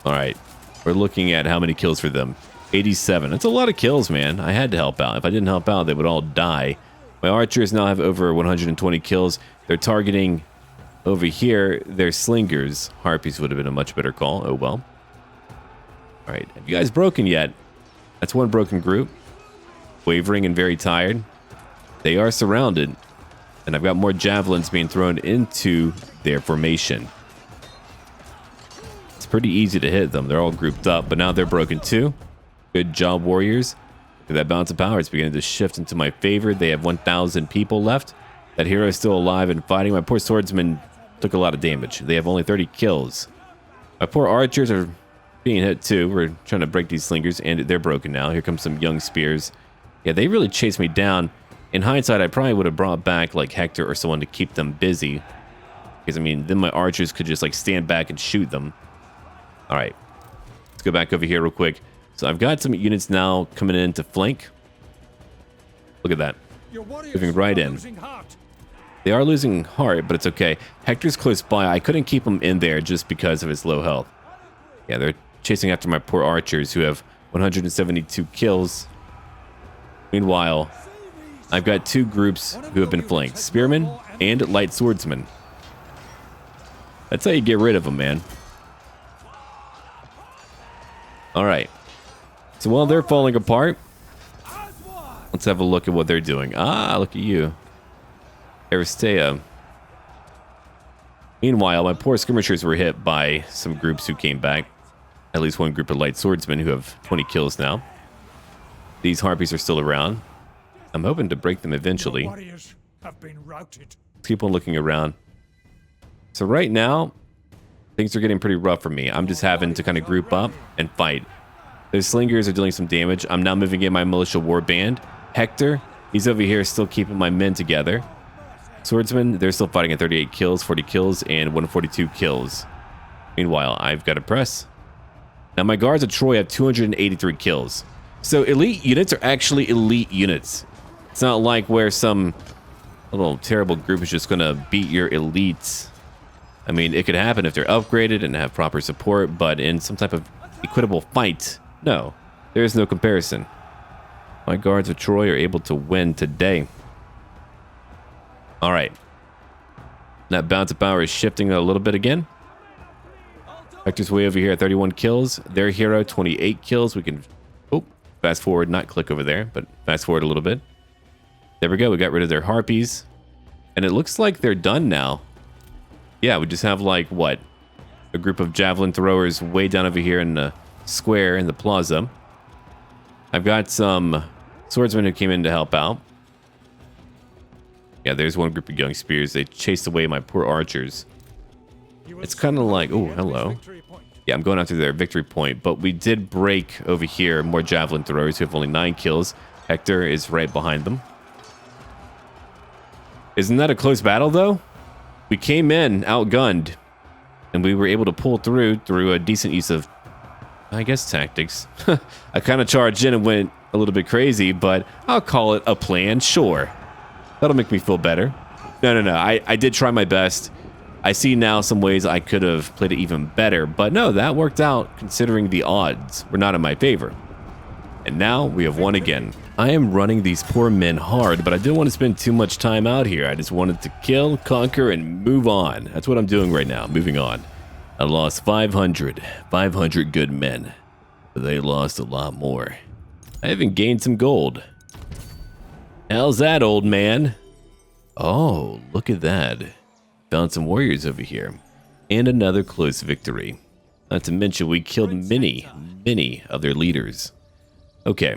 Alright, we're looking at how many kills for them. 87. That's a lot of kills, man. I had to help out. If I didn't help out, they would all die. My archers now have over 120 kills. They're targeting over here their slingers. Harpies would have been a much better call. Oh, well. Alright, have you guys broken yet? That's one broken group. Wavering and very tired. They are surrounded. And I've got more javelins being thrown into their formation. Pretty easy to hit them. They're all grouped up, but now they're broken too. Good job, Warriors. That balance of power is beginning to shift into my favor. They have 1,000 people left. That hero is still alive and fighting. My poor swordsman took a lot of damage. They have only 30 kills. My poor archers are being hit too. We're trying to break these slingers, and they're broken now. Here comes some young spears. Yeah, they really chased me down. In hindsight, I probably would have brought back like Hector or someone to keep them busy. Because, I mean, then my archers could just like stand back and shoot them. Alright, let's go back over here real quick. So I've got some units now coming in to flank. Look at that. Moving right in. They are losing heart, but it's okay. Hector's close by. I couldn't keep him in there just because of his low health. Yeah, they're chasing after my poor archers who have 172 kills. Meanwhile, I've got two groups who have been flanked. Spearmen and light swordsmen. That's how you get rid of them, man. Alright. So while they're falling apart, let's have a look at what they're doing. Ah, look at you. Aristea. Meanwhile, my poor skirmishers were hit by some groups who came back. At least one group of light swordsmen who have 20 kills now. These harpies are still around. I'm hoping to break them eventually. Warriors have been routed. Let's keep on looking around. So right now, things are getting pretty rough for me. I'm just having to kind of group up and fight. Those slingers are dealing some damage. I'm now moving in my militia war band. Hector, he's over here still keeping my men together. Swordsmen, they're still fighting at 38 kills, 40 kills, and 142 kills. Meanwhile, I've got to press. Now my guards of Troy have 283 kills. So elite units are actually elite units. It's not like where some little terrible group is just going to beat your elites. I mean, it could happen if they're upgraded and have proper support, but in some type of equitable fight, no. There is no comparison. My guards of Troy are able to win today. All right. That bounce of power is shifting a little bit again. Hector's way over here at 31 kills. Their hero, 28 kills. We can, fast forward, not click over there, but fast forward a little bit. There we go. We got rid of their harpies. And it looks like they're done now. Yeah, we just have like, what? A group of javelin throwers way down over here in the square in the plaza. I've got some swordsmen who came in to help out. Yeah, there's one group of young spears. They chased away my poor archers. It's kind of like, oh, hello. Yeah, I'm going after their victory point, but we did break over here more javelin throwers who have only 9 kills. Hector is right behind them. Isn't that a close battle, though? We came in outgunned, and we were able to pull through a decent use of, I guess, tactics. I kind of charged in and went a little bit crazy, but I'll call it a plan, sure. That'll make me feel better. No. I did try my best. I see now some ways I could have played it even better, but no, that worked out considering the odds were not in my favor. And now we have won again. I am running these poor men hard, but I didn't want to spend too much time out here. I just wanted to kill, conquer, and move on. That's what I'm doing right now, moving on. I lost 500 good men, but they lost a lot more. I even gained some gold. How's that, old man? Oh, look at that. Found some warriors over here. And another close victory. Not to mention we killed many of their leaders. Okay,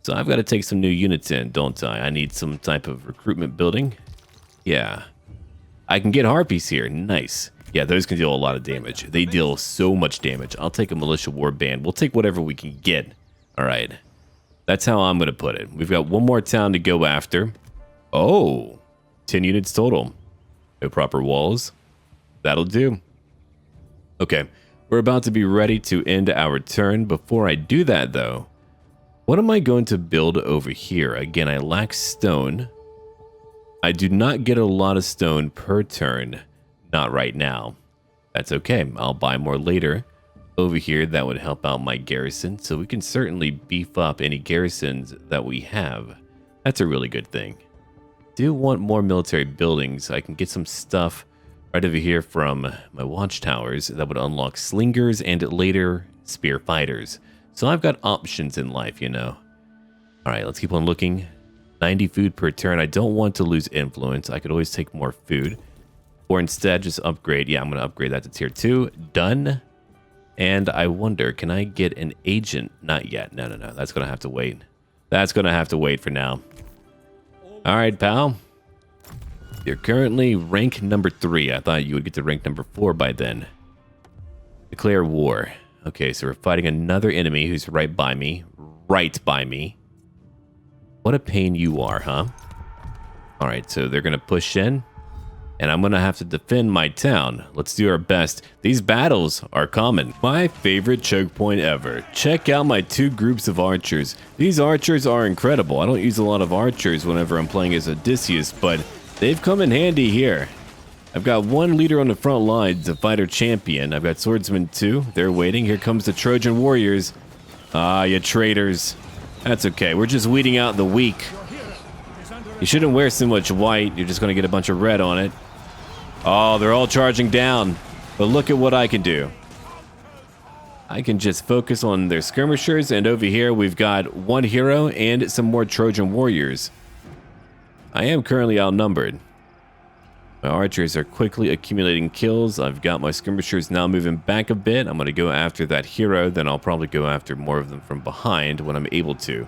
so I've got to take some new units in, don't I? I need some type of recruitment building. Yeah. I can get harpies here. Nice. Yeah, those can deal a lot of damage. They deal so much damage. I'll take a militia war band. We'll take whatever we can get. All right. That's how I'm going to put it. We've got one more town to go after. Oh, 10 units total. No proper walls. That'll do. Okay, we're about to be ready to end our turn. Before I do that, though, what am I going to build over here? Again, I lack stone. I do not get a lot of stone per turn. Not right now. That's okay. I'll buy more later. Over here, that would help out my garrison, so we can certainly beef up any garrisons that we have. That's a really good thing. Do want more military buildings. I can get some stuff right over here from my watchtowers that would unlock slingers and later spear fighters. So I've got options in life, you know. All right, let's keep on looking. 90 food per turn. I don't want to lose influence. I could always take more food. Or instead, just upgrade. Yeah, I'm going to upgrade that to tier 2. Done. And I wonder, can I get an agent? Not yet. No. That's going to have to wait. That's going to have to wait for now. All right, pal. You're currently rank number 3. I thought you would get to rank number 4 by then. Declare war. Okay, so we're fighting another enemy who's right by me. Right by me. What a pain you are, huh? All right, so they're going to push in. And I'm going to have to defend my town. Let's do our best. These battles are common. My favorite choke point ever. Check out my 2 groups of archers. These archers are incredible. I don't use a lot of archers whenever I'm playing as Odysseus, but They've come in handy here. I've got one leader on the front lines, the fighter champion. I've got swordsmen too. They're waiting. Here comes the Trojan Warriors. Ah, you traitors. That's okay. We're just weeding out the weak. You shouldn't wear so much white. You're just going to get a bunch of red on it. Oh, they're all charging down. But look at what I can do. I can just focus on their skirmishers, and over here we've got one hero and some more Trojan Warriors. I am currently outnumbered. My archers are quickly accumulating kills. I've got my skirmishers now moving back a bit. I'm going to go after that hero, then I'll probably go after more of them from behind when I'm able to.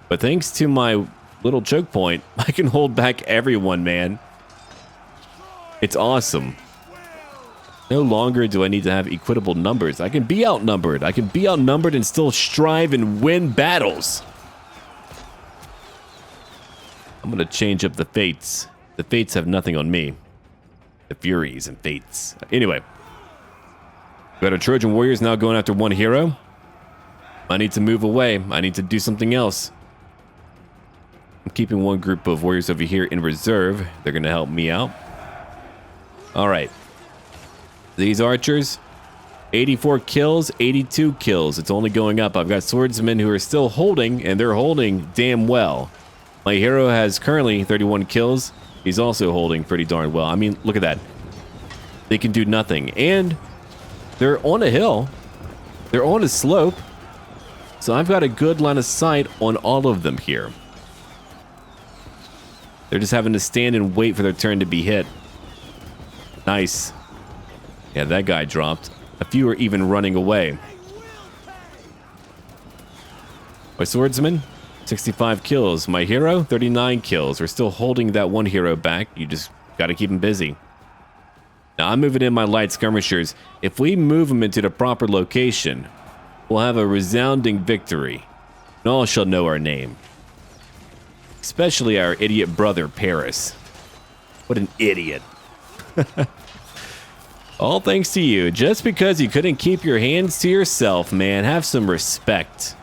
But thanks to my little choke point, I can hold back everyone, man. It's awesome. No longer do I need to have equitable numbers. I can be outnumbered. I can be outnumbered and still strive and win battles. I'm going to change up the fates. The fates have nothing on me. The Furies and fates. Anyway. We got our Trojan Warriors now going after one hero. I need to move away. I need to do something else. I'm keeping one group of warriors over here in reserve. They're going to help me out. Alright. These archers, 84 kills, 82 kills. It's only going up. I've got swordsmen who are still holding, and they're holding damn well. My hero has currently 31 kills. He's also holding pretty darn well. I mean, look at that. They can do nothing. And they're on a hill. They're on a slope. So I've got a good line of sight on all of them here. They're just having to stand and wait for their turn to be hit. Nice. Yeah, that guy dropped. A few are even running away. My swordsman, 65 kills. My hero, 39 kills. We're still holding that one hero back. You just got to keep him busy. Now, I'm moving in my light skirmishers. If we move them into the proper location, we'll have a resounding victory. And all shall know our name. Especially our idiot brother, Paris. What an idiot. All thanks to you. Just because you couldn't keep your hands to yourself, man. Have some respect.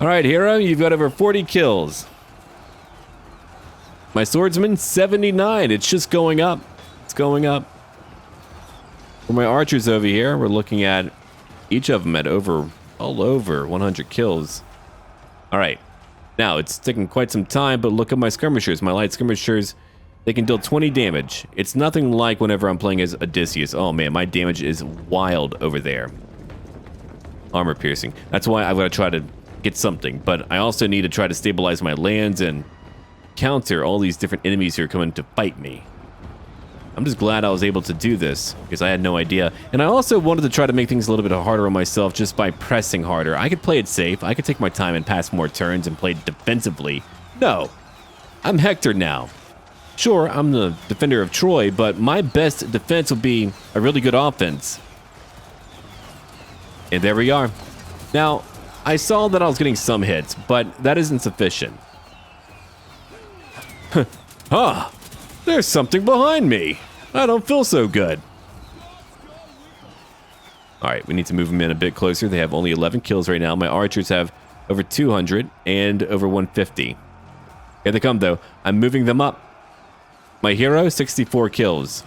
Alright, hero, you've got over 40 kills. My swordsman, 79. It's just going up. It's going up. For my archers over here, we're looking at each of them at all over 100 kills. Alright. Now, it's taking quite some time, but look at my skirmishers. My light skirmishers, they can deal 20 damage. It's nothing like whenever I'm playing as Odysseus. Oh man, my damage is wild over there. Armor piercing. That's why I've got to try to get something. But I also need to try to stabilize my lands and counter all these different enemies who are coming to fight me. I'm just glad I was able to do this because I had no idea. And I also wanted to try to make things a little bit harder on myself just by pressing harder. I could play it safe. I could take my time and pass more turns and play defensively. No. I'm Hector now. Sure, I'm the defender of Troy, but my best defense will be a really good offense. And there we are. Now, I saw that I was getting some hits, but that isn't sufficient. Ah, there's something behind me. I don't feel so good. Alright, we need to move them in a bit closer. They have only 11 kills right now. My archers have over 200 and over 150. Here they come, though. I'm moving them up. My hero, 64 kills.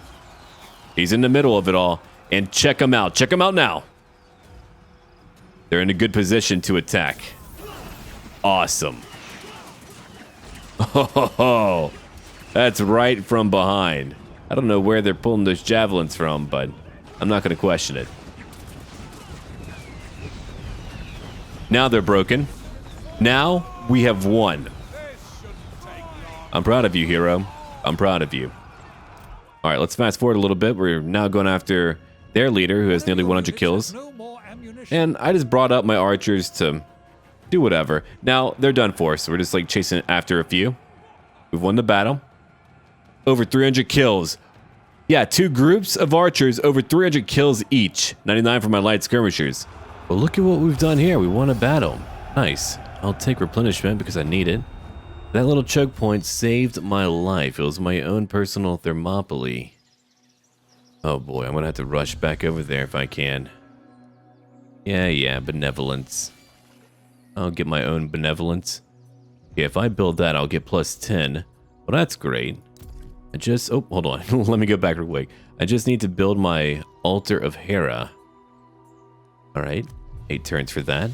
He's in the middle of it all. And check him out. Check him out now. They're in a good position to attack. Awesome. Oh, that's right from behind. I don't know where they're pulling those javelins from, but I'm not going to question it. Now they're broken. Now we have won. I'm proud of you, hero. I'm proud of you. All right, let's fast forward a little bit. We're now going after their leader, who has nearly 100 kills. And I just brought up my archers to do whatever. Now, they're done for, so we're just like chasing after a few. We've won the battle. Over 300 kills. Yeah, 2 groups of archers, over 300 kills each. 99 for my light skirmishers. Well, look at what we've done here. We won a battle. Nice. I'll take replenishment because I need it. That little choke point saved my life. It was my own personal Thermopylae. Oh boy, I'm gonna have to rush back over there if I can. Yeah, benevolence. I'll get my own benevolence. Yeah, if I build that, I'll get +10. Well, that's great. Oh, hold on. Let me go back real quick. I just need to build my altar of Hera. All right. 8 turns for that.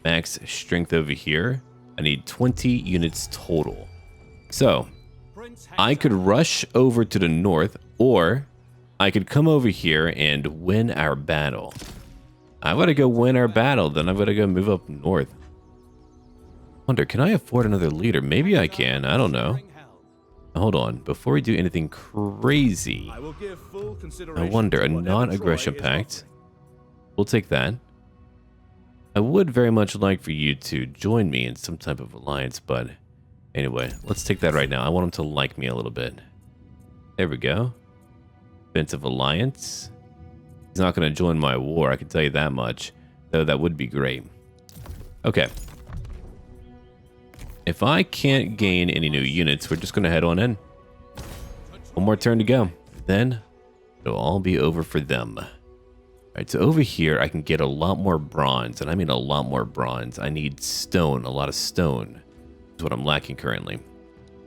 Max strength over here. I need 20 units total. So, I could rush over to the north, or I could come over here and win our battle. I'm going to go win our battle, then I'm going to go move up north. Wonder, can I afford another leader? Maybe I can. I don't know. Hold on. Before we do anything crazy, I wonder, a non-aggression pact. We'll take that. I would very much like for you to join me in some type of alliance, but anyway, let's take that right now. I want him to like me a little bit. There we go. Defensive alliance. He's not going to join my war, I can tell you that much. Though that would be great. Okay. If I can't gain any new units, we're just going to head on in. One more turn to go. Then it'll all be over for them. Alright, so over here I can get a lot more bronze, and I mean a lot more bronze. I need stone, a lot of stone. Is what I'm lacking currently. You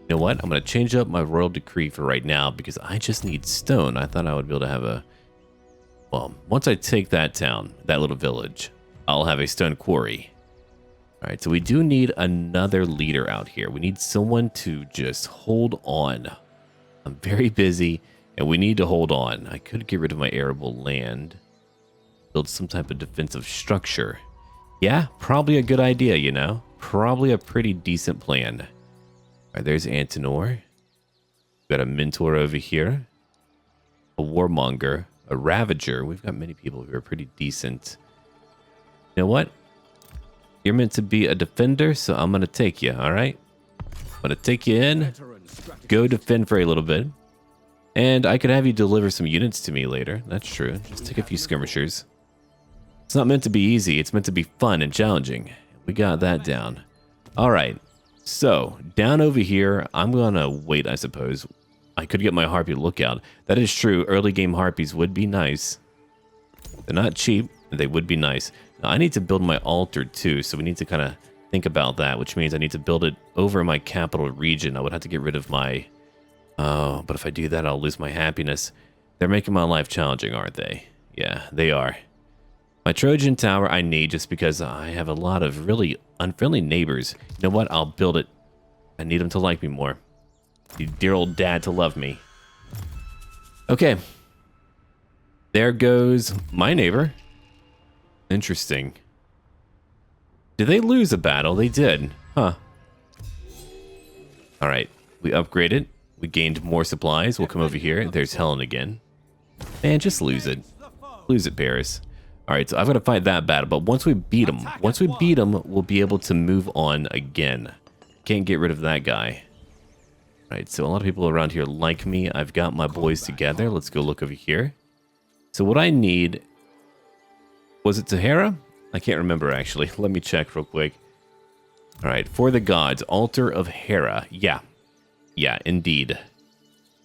know what? I'm going to change up my royal decree for right now because I just need stone. I thought I would be able to have a... Well, once I take that town, that little village, I'll have a stone quarry. Alright, so we do need another leader out here. We need someone to just hold on. I'm very busy, and we need to hold on. I could get rid of my arable land. Build some type of defensive structure. Yeah, probably a good idea, you know? Probably a pretty decent plan. Alright, there's Antenor. Got a mentor over here. A warmonger. A ravager. We've got many people who are pretty decent. You know what? You're meant to be a defender, so I'm going to take you, alright? I'm going to take you in. Go defend for a little bit. And I could have you deliver some units to me later. That's true. Just take a few skirmishers. It's not meant to be easy. It's meant to be fun and challenging. We got that down. Alright. So, down over here, I'm going to wait, I suppose. I could get my harpy lookout. That is true. Early game harpies would be nice. They're not cheap. They would be nice. Now, I need to build my altar too, so we need to kind of think about that, which means I need to build it over my capital region. I would have to get rid of my... Oh, but if I do that, I'll lose my happiness. They're making my life challenging, aren't they? Yeah, they are. My Trojan Tower I need just because I have a lot of really unfriendly neighbors. You know what? I'll build it. I need them to like me more. Need dear old dad to love me. Okay. There goes my neighbor. Interesting. Did they lose a battle? They did. Huh. Alright. We upgraded. We gained more supplies. We'll come over here. There's Helen again. Man, just lose it. Lose it, Paris. Alright, so I've got to fight that battle. But once we beat him, we'll be able to move on again. Can't get rid of that guy. Alright, so a lot of people around here like me. I've got my boys together. Let's go look over here. So what I need... Was it to Hera? I can't remember, actually. Let me check real quick. Alright, for the gods. Altar of Hera. Yeah. Yeah, indeed.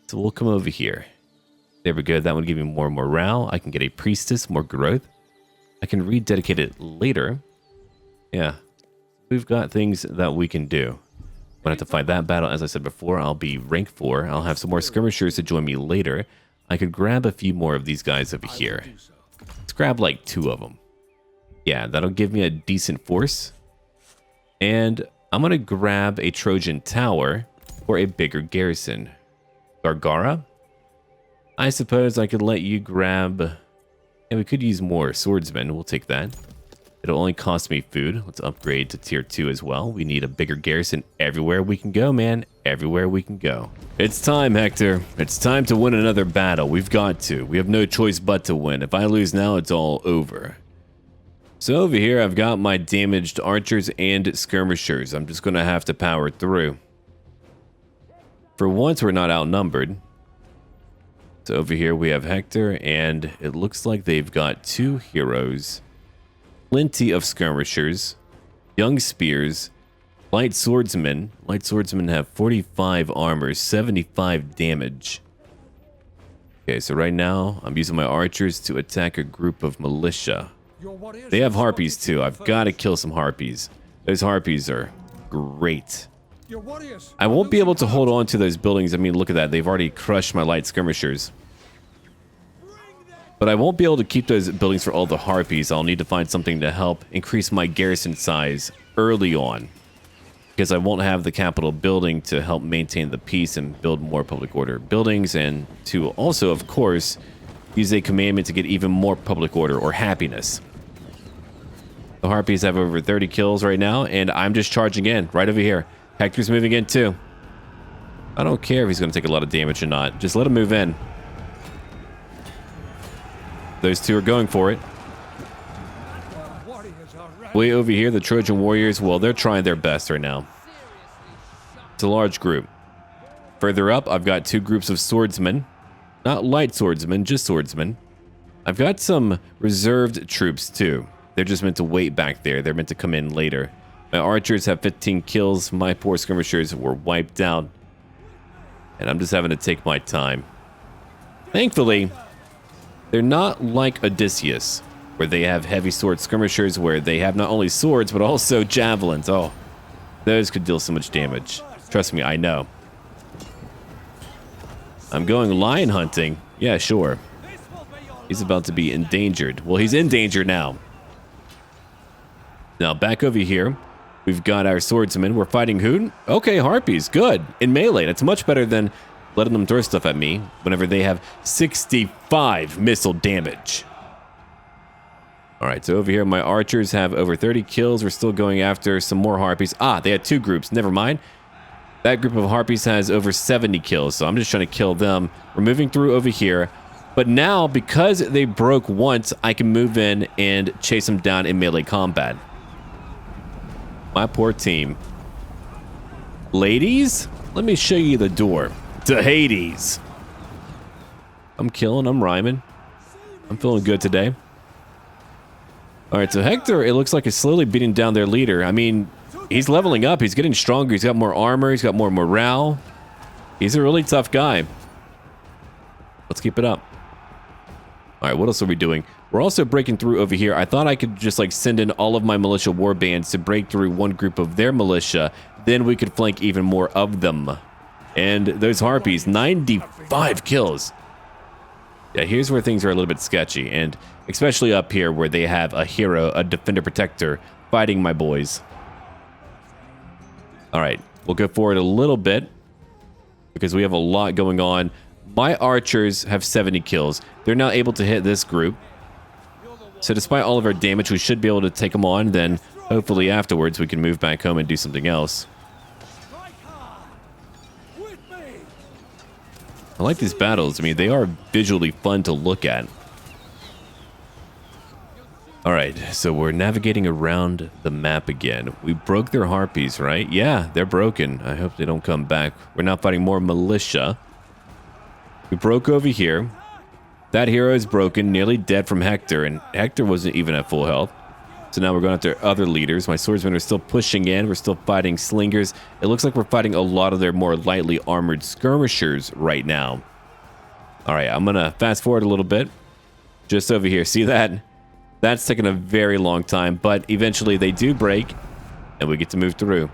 So we'll come over here. There we go. That would give me more morale. I can get a priestess, more growth. I can rededicate it later. Yeah. We've got things that we can do. I'm going to have to fight that battle. As I said before, I'll be rank 4. I'll have some more skirmishers to join me later. I could grab a few more of these guys over here. Let's grab like 2 of them. Yeah, that'll give me a decent force. And I'm going to grab a Trojan Tower for a bigger garrison. Gargara? I suppose I could let you grab... And we could use more swordsmen. We'll take that. It'll only cost me food. Let's upgrade to tier 2 as well. We need a bigger garrison everywhere we can go, man. Everywhere we can go. It's time, Hector. It's time to win another battle. We've got to. We have no choice but to win. If I lose now, it's all over. So over here, I've got my damaged archers and skirmishers. I'm just going to have to power through. For once, we're not outnumbered. So over here, we have Hector, and it looks like they've got 2 heroes. Plenty of skirmishers, young spears, light swordsmen. Light swordsmen have 45 armor, 75 damage. Okay, so right now I'm using my archers to attack a group of militia. They have harpies too. I've got to kill some harpies. Those harpies are great. Your warriors. I won't be able to hold on to those buildings. I mean, look at that. They've already crushed my light skirmishers. But I won't be able to keep those buildings for all the harpies. I'll need to find something to help increase my garrison size early on, because I won't have the capital building to help maintain the peace and build more public order buildings, and to also, of course, use a commandment to get even more public order or happiness. The harpies have over 30 kills right now, and I'm just charging in right over here. Hector's moving in too. I don't care if he's going to take a lot of damage or not. Just let him move in. Those two are going for it. Way over here, the Trojan Warriors, well, they're trying their best right now. It's a large group. Further up, I've got two groups of swordsmen. Not light swordsmen, just swordsmen. I've got some reserved troops too. They're just meant to wait back there. They're meant to come in later. My archers have 15 kills. My poor skirmishers were wiped out. And I'm just having to take my time. Thankfully, they're not like Odysseus, where they have heavy sword skirmishers, where they have not only swords, but also javelins. Oh, those could deal so much damage. Trust me, I know. I'm going lion hunting. Yeah, sure. He's about to be endangered. Well, he's in danger now. Now, back over here, we've got our swordsmen. We're fighting who? Okay, harpies. Good. In melee. That's much better than letting them throw stuff at me whenever they have 65 missile damage. All right, so over here, my archers have over 30 kills. We're still going after some more harpies. Ah, they had two groups. Never mind. That group of harpies has over 70 kills, so I'm just trying to kill them. We're moving through over here. But now, because they broke once, I can move in and chase them down in melee combat. My poor team. Ladies, let me show you the door to Hades. I'm killing, I'm rhyming. I'm feeling good today. All right, so Hector, it looks like is slowly beating down their leader. I mean, he's leveling up. He's getting stronger. He's got more armor. He's got more morale. He's a really tough guy. Let's keep it up. All right, what else are we doing? We're also breaking through over here. I thought I could just like send in all of my militia war bands to break through one group of their militia. Then we could flank even more of them. And those harpies, 95 kills. Yeah, here's where things are a little bit sketchy. And especially up here where they have a hero, a defender protector, fighting my boys. All right, we'll go forward a little bit because we have a lot going on. My archers have 70 kills. They're now able to hit this group. So despite all of our damage, we should be able to take them on. Then hopefully afterwards we can move back home and do something else. I like these battles. I mean, they are visually fun to look at. All right, so we're navigating around the map again. We broke their harpies, right? Yeah, they're broken. I hope they don't come back. We're now fighting more militia. We broke over here. That hero is broken, nearly dead from Hector, and Hector wasn't even at full health. So now we're going after other leaders. My swordsmen are still pushing in. We're still fighting slingers. It looks like we're fighting a lot of their more lightly armored skirmishers right now. All right, I'm going to fast forward a little bit. Just over here. See that? That's taken a very long time, but eventually they do break, and we get to move through.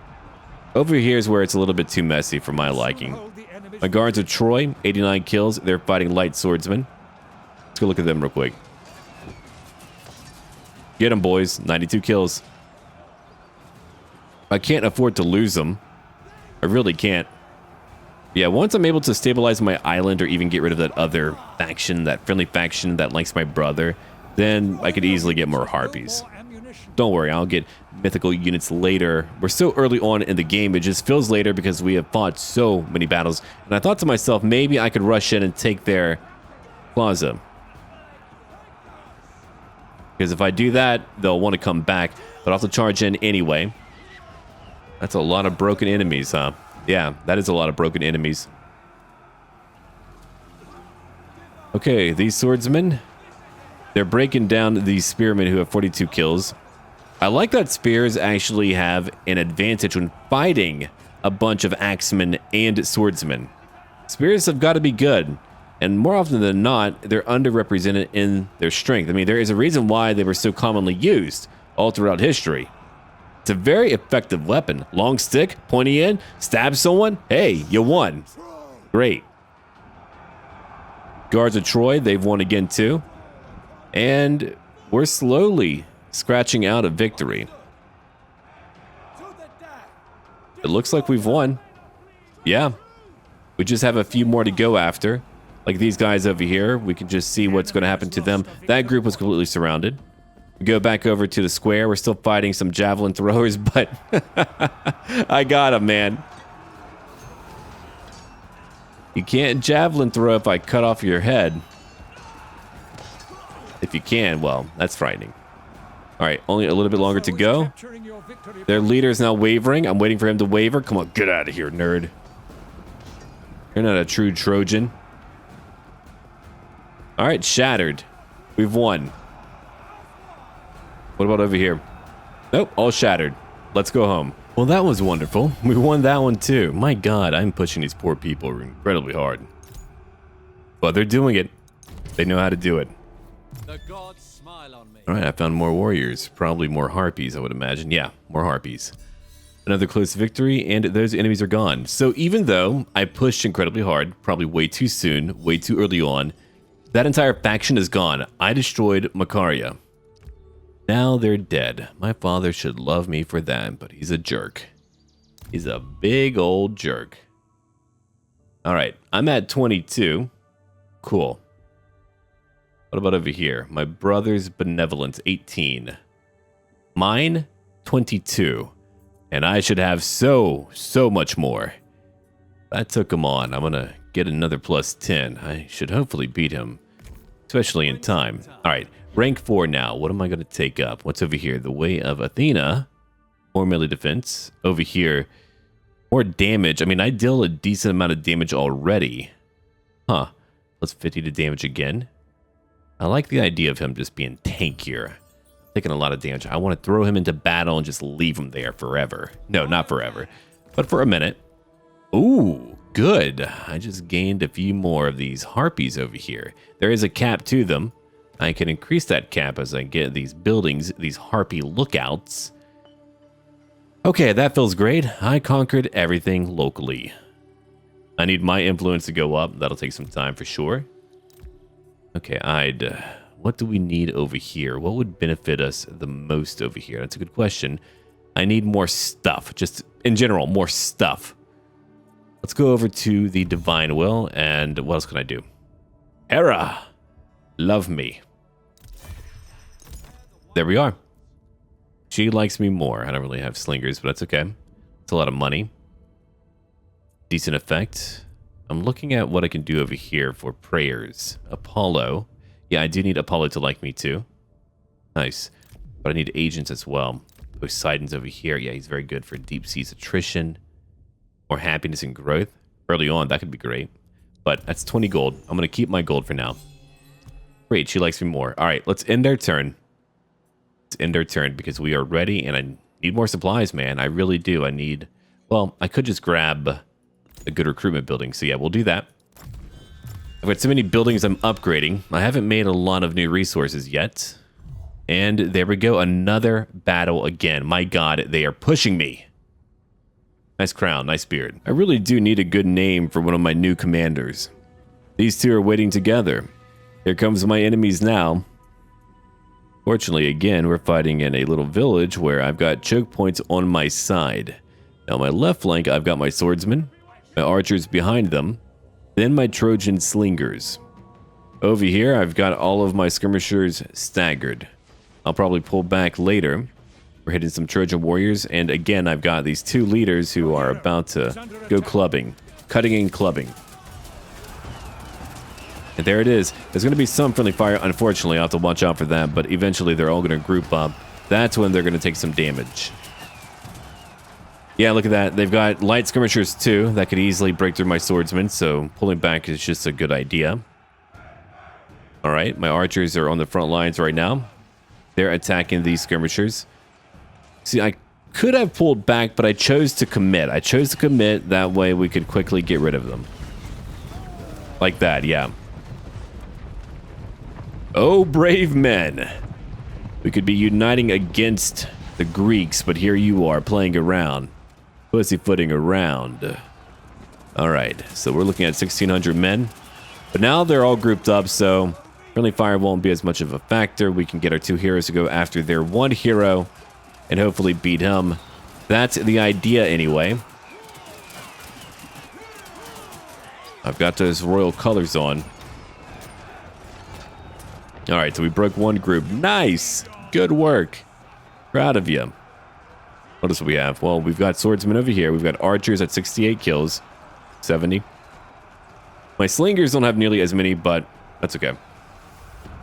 Over here is where it's a little bit too messy for my liking. My guards of Troy, 89 kills. They're fighting light swordsmen. Let's go look at them real quick. Get them, boys. 92 kills. I can't afford to lose them. I really can't. Yeah, once I'm able to stabilize my island or even get rid of that other faction, that friendly faction that likes my brother, then I could easily get more harpies. Don't worry, I'll get mythical units later. We're so early on in the game, it just feels later because we have fought so many battles. And I thought to myself, maybe I could rush in and take their plaza. Because if I do that, they'll want to come back, but I'll have to charge in anyway. That's a lot of broken enemies, huh? Yeah, that is a lot of broken enemies. Okay, these swordsmen, they're breaking down these spearmen who have 42 kills. I like that spears actually have an advantage when fighting a bunch of axemen and swordsmen. Spears have got to be good. And more often than not, they're underrepresented in their strength. I mean, there is a reason why they were so commonly used all throughout history. It's a very effective weapon. Long stick, pointy in, stab someone. Hey, you won. Great. Guards of Troy, they've won again too. And we're slowly scratching out a victory. It looks like we've won. Yeah. We just have a few more to go after. Like these guys over here, we can just see what's going to happen to them. That group was completely surrounded. We go back over to the square. We're still fighting some javelin throwers, but I got him, man. You can't javelin throw if I cut off your head. If you can, well, that's frightening. All right, only a little bit longer to go. Their leader is now wavering. I'm waiting for him to waver. Come on, get out of here, nerd. You're not a true Trojan. All right, shattered. We've won. What about over here? Nope, all shattered. Let's go home. Well, that was wonderful. We won that one too. My God, I'm pushing these poor people incredibly hard. But they're doing it. They know how to do it. The gods smile on me. All right, I found more warriors. Probably more harpies, I would imagine. Yeah, more harpies. Another close victory, and those enemies are gone. So even though I pushed incredibly hard, probably way too soon, way too early on, that entire faction is gone. I destroyed Macaria. Now they're dead. My father should love me for that, but he's a jerk. He's a big old jerk. All right, I'm at 22. Cool. What about over here? My brother's benevolence, 18. Mine, 22. And I should have so much more. I took him on. I'm gonna get another plus 10. I should hopefully beat him, especially in time. All right, rank 4 now. What am I gonna take up? What's over here? The Way of Athena. More melee defense. Over here, more damage. I mean, I deal a decent amount of damage already. Huh. Plus 50 to damage again. I like the idea of him just being tankier. Taking a lot of damage. I want to throw him into battle and just leave him there forever. No, not forever, but for a minute. Ooh, good. I just gained a few more of these harpies over here. There is a cap to them. I can increase that cap as I get these buildings, these harpy lookouts. Okay, that feels great. I conquered everything locally. I need my influence to go up. That'll take some time for sure. Okay, what do we need over here? What would benefit us the most over here? That's a good question. I need more stuff. Just in general, more stuff. Let's go over to the Divine Will, and what else can I do? Hera, love me. There we are. She likes me more. I don't really have slingers, but that's okay. It's a lot of money. Decent effect. I'm looking at what I can do over here for prayers. Apollo. Yeah, I do need Apollo to like me too. Nice. But I need agents as well. Poseidon's over here. Yeah, he's very good for deep seas attrition. More happiness and growth. Early on, that could be great. But that's 20 gold. I'm going to keep my gold for now. Great, she likes me more. All right, let's end our turn. Let's end our turn because we are ready and I need more supplies, man. I really do. I need... Well, I could just grab a good recruitment building. So yeah, we'll do that. I've got so many buildings I'm upgrading. I haven't made a lot of new resources yet. And there we go. Another battle again. My God, they are pushing me. Nice crown, nice beard. I really do need a good name for one of my new commanders. These two are waiting together. Here comes my enemies now. Fortunately, again, we're fighting in a little village where I've got choke points on my side. Now, my left flank, I've got my swordsmen, my archers behind them, then my Trojan slingers. Over here, I've got all of my skirmishers staggered. I'll probably pull back later. We're hitting some Trojan Warriors, and again, I've got these two leaders who are about to go clubbing. Cutting and clubbing. And there it is. There's going to be some friendly fire. Unfortunately, I'll have to watch out for that, but eventually they're all going to group up. That's when they're going to take some damage. Yeah, look at that. They've got light skirmishers too that could easily break through my swordsmen, so pulling back is just a good idea. All right, my archers are on the front lines right now. They're attacking these skirmishers. See, I could have pulled back, but I chose to commit. I chose to commit. That way we could quickly get rid of them. Like that, yeah. Oh, brave men. We could be uniting against the Greeks, but here you are playing around. Pussyfooting around. Alright, so we're looking at 1,600 men. But now they're all grouped up, so friendly fire won't be as much of a factor. We can get our 2 heroes to go after their 1 hero and hopefully beat him. That's the idea anyway. I've got those royal colors on. Alright, so we broke 1 group. Nice! Good work. Proud of you. What else do we have? Well, we've got swordsmen over here. We've got archers at 68 kills. 70. My slingers don't have nearly as many, but that's okay.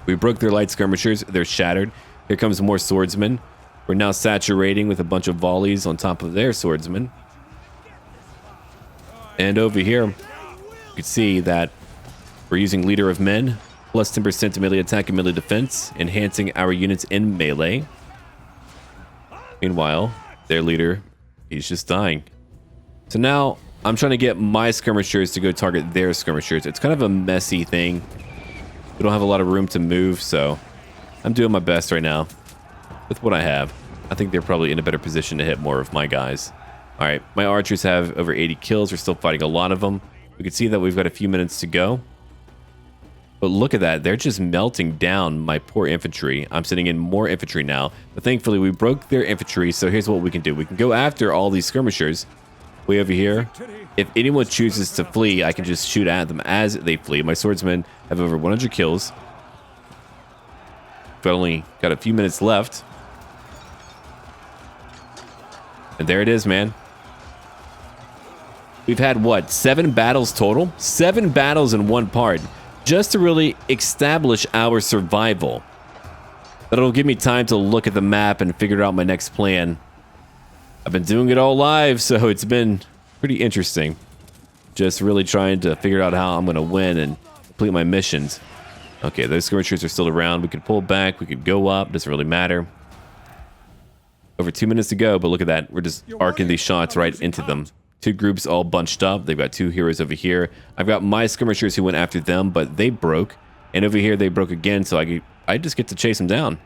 We broke their light skirmishers. They're shattered. Here comes more swordsmen. We're now saturating with a bunch of volleys on top of their swordsmen. And over here, you can see that we're using Leader of Men. Plus 10% to melee attack and melee defense. Enhancing our units in melee. Meanwhile, their leader, he's just dying. So now, I'm trying to get my skirmishers to go target their skirmishers. It's kind of a messy thing. We don't have a lot of room to move, so I'm doing my best right now with what I have. I think they're probably in a better position to hit more of my guys. All right, my archers have over 80 kills. We're still fighting a lot of them. We can see that we've got a few minutes to go. But look at that. They're just melting down my poor infantry. I'm sending in more infantry now. But thankfully, we broke their infantry, so here's what we can do. We can go after all these skirmishers way over here. If anyone chooses to flee, I can just shoot at them as they flee. My swordsmen have over 100 kills. We've only got a few minutes left. And there it is, man. We've had, what, 7 battles total? 7 battles in one part. Just to really establish our survival. That'll give me time to look at the map and figure out my next plan. I've been doing it all live, so it's been pretty interesting. Just really trying to figure out how I'm going to win and complete my missions. Okay, those skirmishers are still around. We could pull back. We could go up. Doesn't really matter. Over 2 minutes to go, but look at that. We're just arcing these shots right into them. 2 groups all bunched up. They've got 2 heroes over here. I've got my skirmishers who went after them, but they broke. And over here, they broke again, so I just get to chase them down.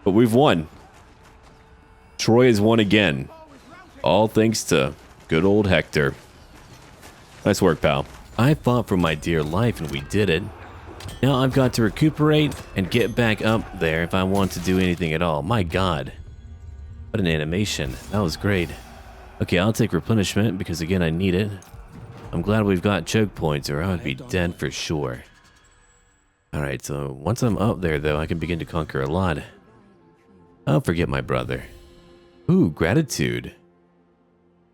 But we've won. Troy has won again. All thanks to good old Hector. Nice work, pal. I fought for my dear life, and we did it. Now I've got to recuperate and get back up there if I want to do anything at all. My God. What an animation. That was great. Okay, I'll take replenishment because, again, I need it. I'm glad we've got choke points or I would be dead for sure. Alright, so once I'm up there, though, I can begin to conquer a lot. I'll forget my brother. Ooh, gratitude.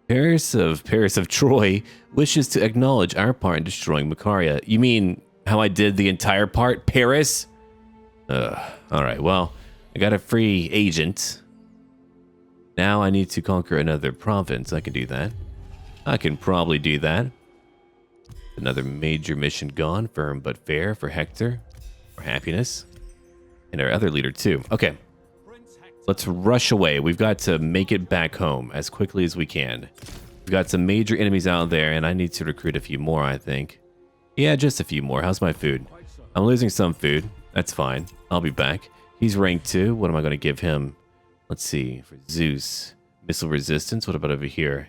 Paris of Troy wishes to acknowledge our part in destroying Macaria. You mean how I did the entire part? Paris? Alright, well, I got a free agent. Now I need to conquer another province. I can do that. I can probably do that. Another major mission gone, firm but fair for Hector. For happiness. And our other leader too. Okay. Let's rush away. We've got to make it back home as quickly as we can. We've got some major enemies out there and I need to recruit a few more, I think. Yeah, just a few more. How's my food? I'm losing some food. That's fine. I'll be back. He's rank 2. What am I going to give him? Let's see, for Zeus, missile resistance. What about over here?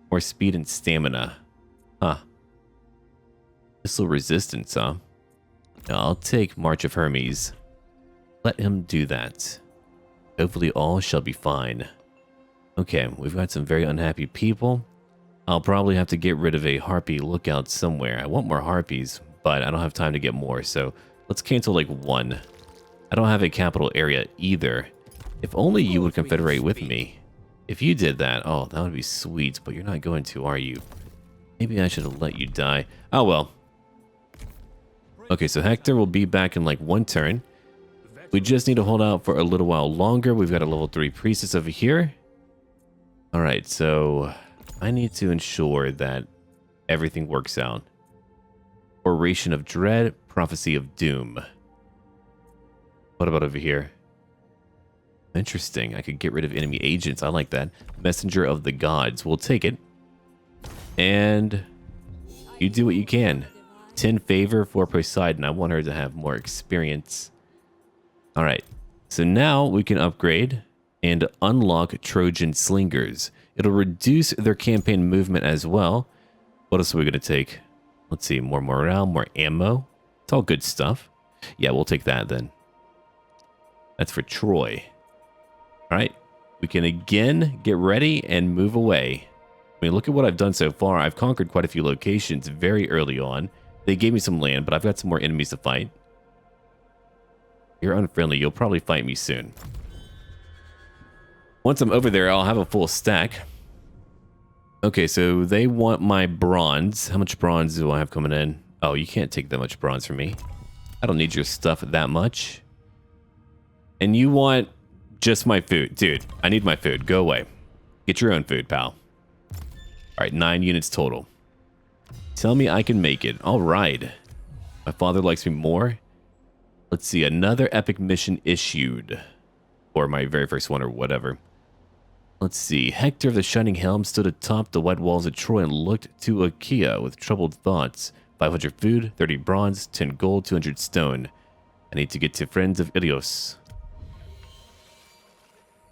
More speed and stamina. Huh. Missile resistance, huh? No, I'll take March of Hermes. Let him do that. Hopefully all shall be fine. Okay, we've got some very unhappy people. I'll probably have to get rid of a harpy lookout somewhere. I want more harpies, but I don't have time to get more, so let's cancel like 1. I don't have a capital area either. If only you would confederate with me. If you did that, oh, that would be sweet, but you're not going to, are you? Maybe I should have let you die. Oh, well. Okay, so Hector will be back in like 1 turn. We just need to hold out for a little while longer. We've got a level 3 priestess over here. Alright, so I need to ensure that everything works out. Oration of Dread, Prophecy of Doom. What about over here? Interesting. I could get rid of enemy agents. I like that. Messenger of the Gods. We'll take it. And you do what you can. 10 favor for Poseidon. I want her to have more experience. Alright. So now we can upgrade and unlock Trojan slingers. It'll reduce their campaign movement as well. What else are we going to take? Let's see, more morale, more ammo. It's all good stuff. Yeah, we'll take that then. That's for Troy. All right, we can again get ready and move away. I mean, look at what I've done so far. I've conquered quite a few locations very early on. They gave me some land, but I've got some more enemies to fight. You're unfriendly. You'll probably fight me soon. Once I'm over there, I'll have a full stack. Okay, so they want my bronze. How much bronze do I have coming in? Oh, you can't take that much bronze from me. I don't need your stuff that much. And you want just my food. Dude, I need my food. Go away. Get your own food, pal. All right, 9 units total. Tell me I can make it. All right. My father likes me more. Let's see, another epic mission issued. Or my very first one or whatever. Let's see. Hector of the Shining Helm stood atop the white walls of Troy and looked to Achaia with troubled thoughts. 500 food, 30 bronze, 10 gold, 200 stone. I need to get to Friends of Ilios.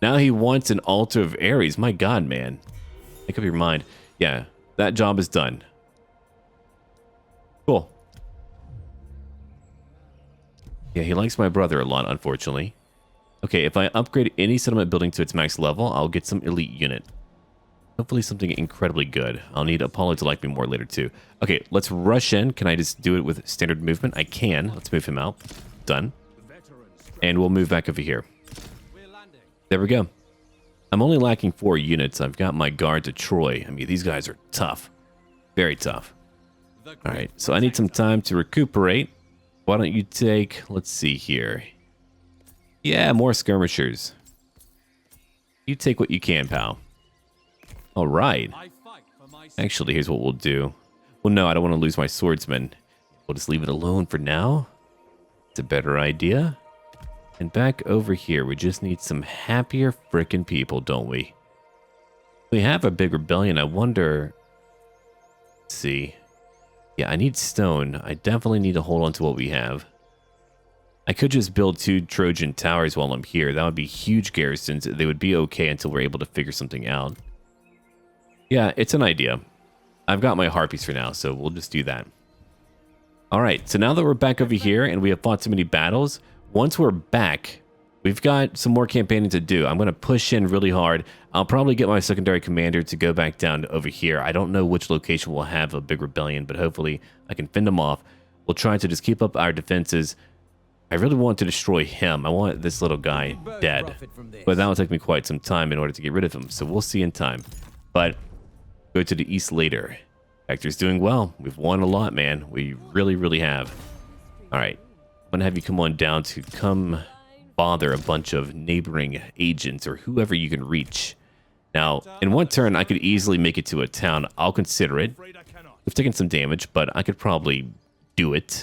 Now he wants an altar of Ares. My god, man. Make up your mind. Yeah, that job is done. Cool. Yeah, he likes my brother a lot, unfortunately. Okay, if I upgrade any settlement building to its max level, I'll get some elite unit. Hopefully something incredibly good. I'll need Apollo to like me more later too. Okay, let's rush in. Can I just do it with standard movement? I can. Let's move him out. Done. And we'll move back over here. There we go. I'm only lacking 4 units. I've got my guard to Troy. I mean, these guys are tough. Very tough. Alright, so I need some time to recuperate. Why don't you take... Let's see here. Yeah, more skirmishers. You take what you can, pal. Alright. Actually, here's what we'll do. Well, no, I don't want to lose my swordsman. We'll just leave it alone for now. It's a better idea. And back over here, we just need some happier frickin' people, don't we? We have a big rebellion. I wonder... Let's see. Yeah, I need stone. I definitely need to hold on to what we have. I could just build 2 Trojan towers while I'm here. That would be huge garrisons. They would be okay until we're able to figure something out. Yeah, it's an idea. I've got my harpies for now, so we'll just do that. Alright, so now that we're back over here and we have fought so many battles, once we're back, we've got some more campaigning to do. I'm going to push in really hard. I'll probably get my secondary commander to go back down to over here. I don't know which location will have a big rebellion, but hopefully I can fend them off. We'll try to just keep up our defenses. I really want to destroy him. I want this little guy dead. But that will take me quite some time in order to get rid of him. So we'll see in time. But go to the east later. Hector's doing well. We've won a lot, man. We really, really have. All right. I'm going to have you come on down to come bother a bunch of neighboring agents or whoever you can reach. Now, in one turn, I could easily make it to a town. I'll consider it. We've taken some damage, but I could probably do it.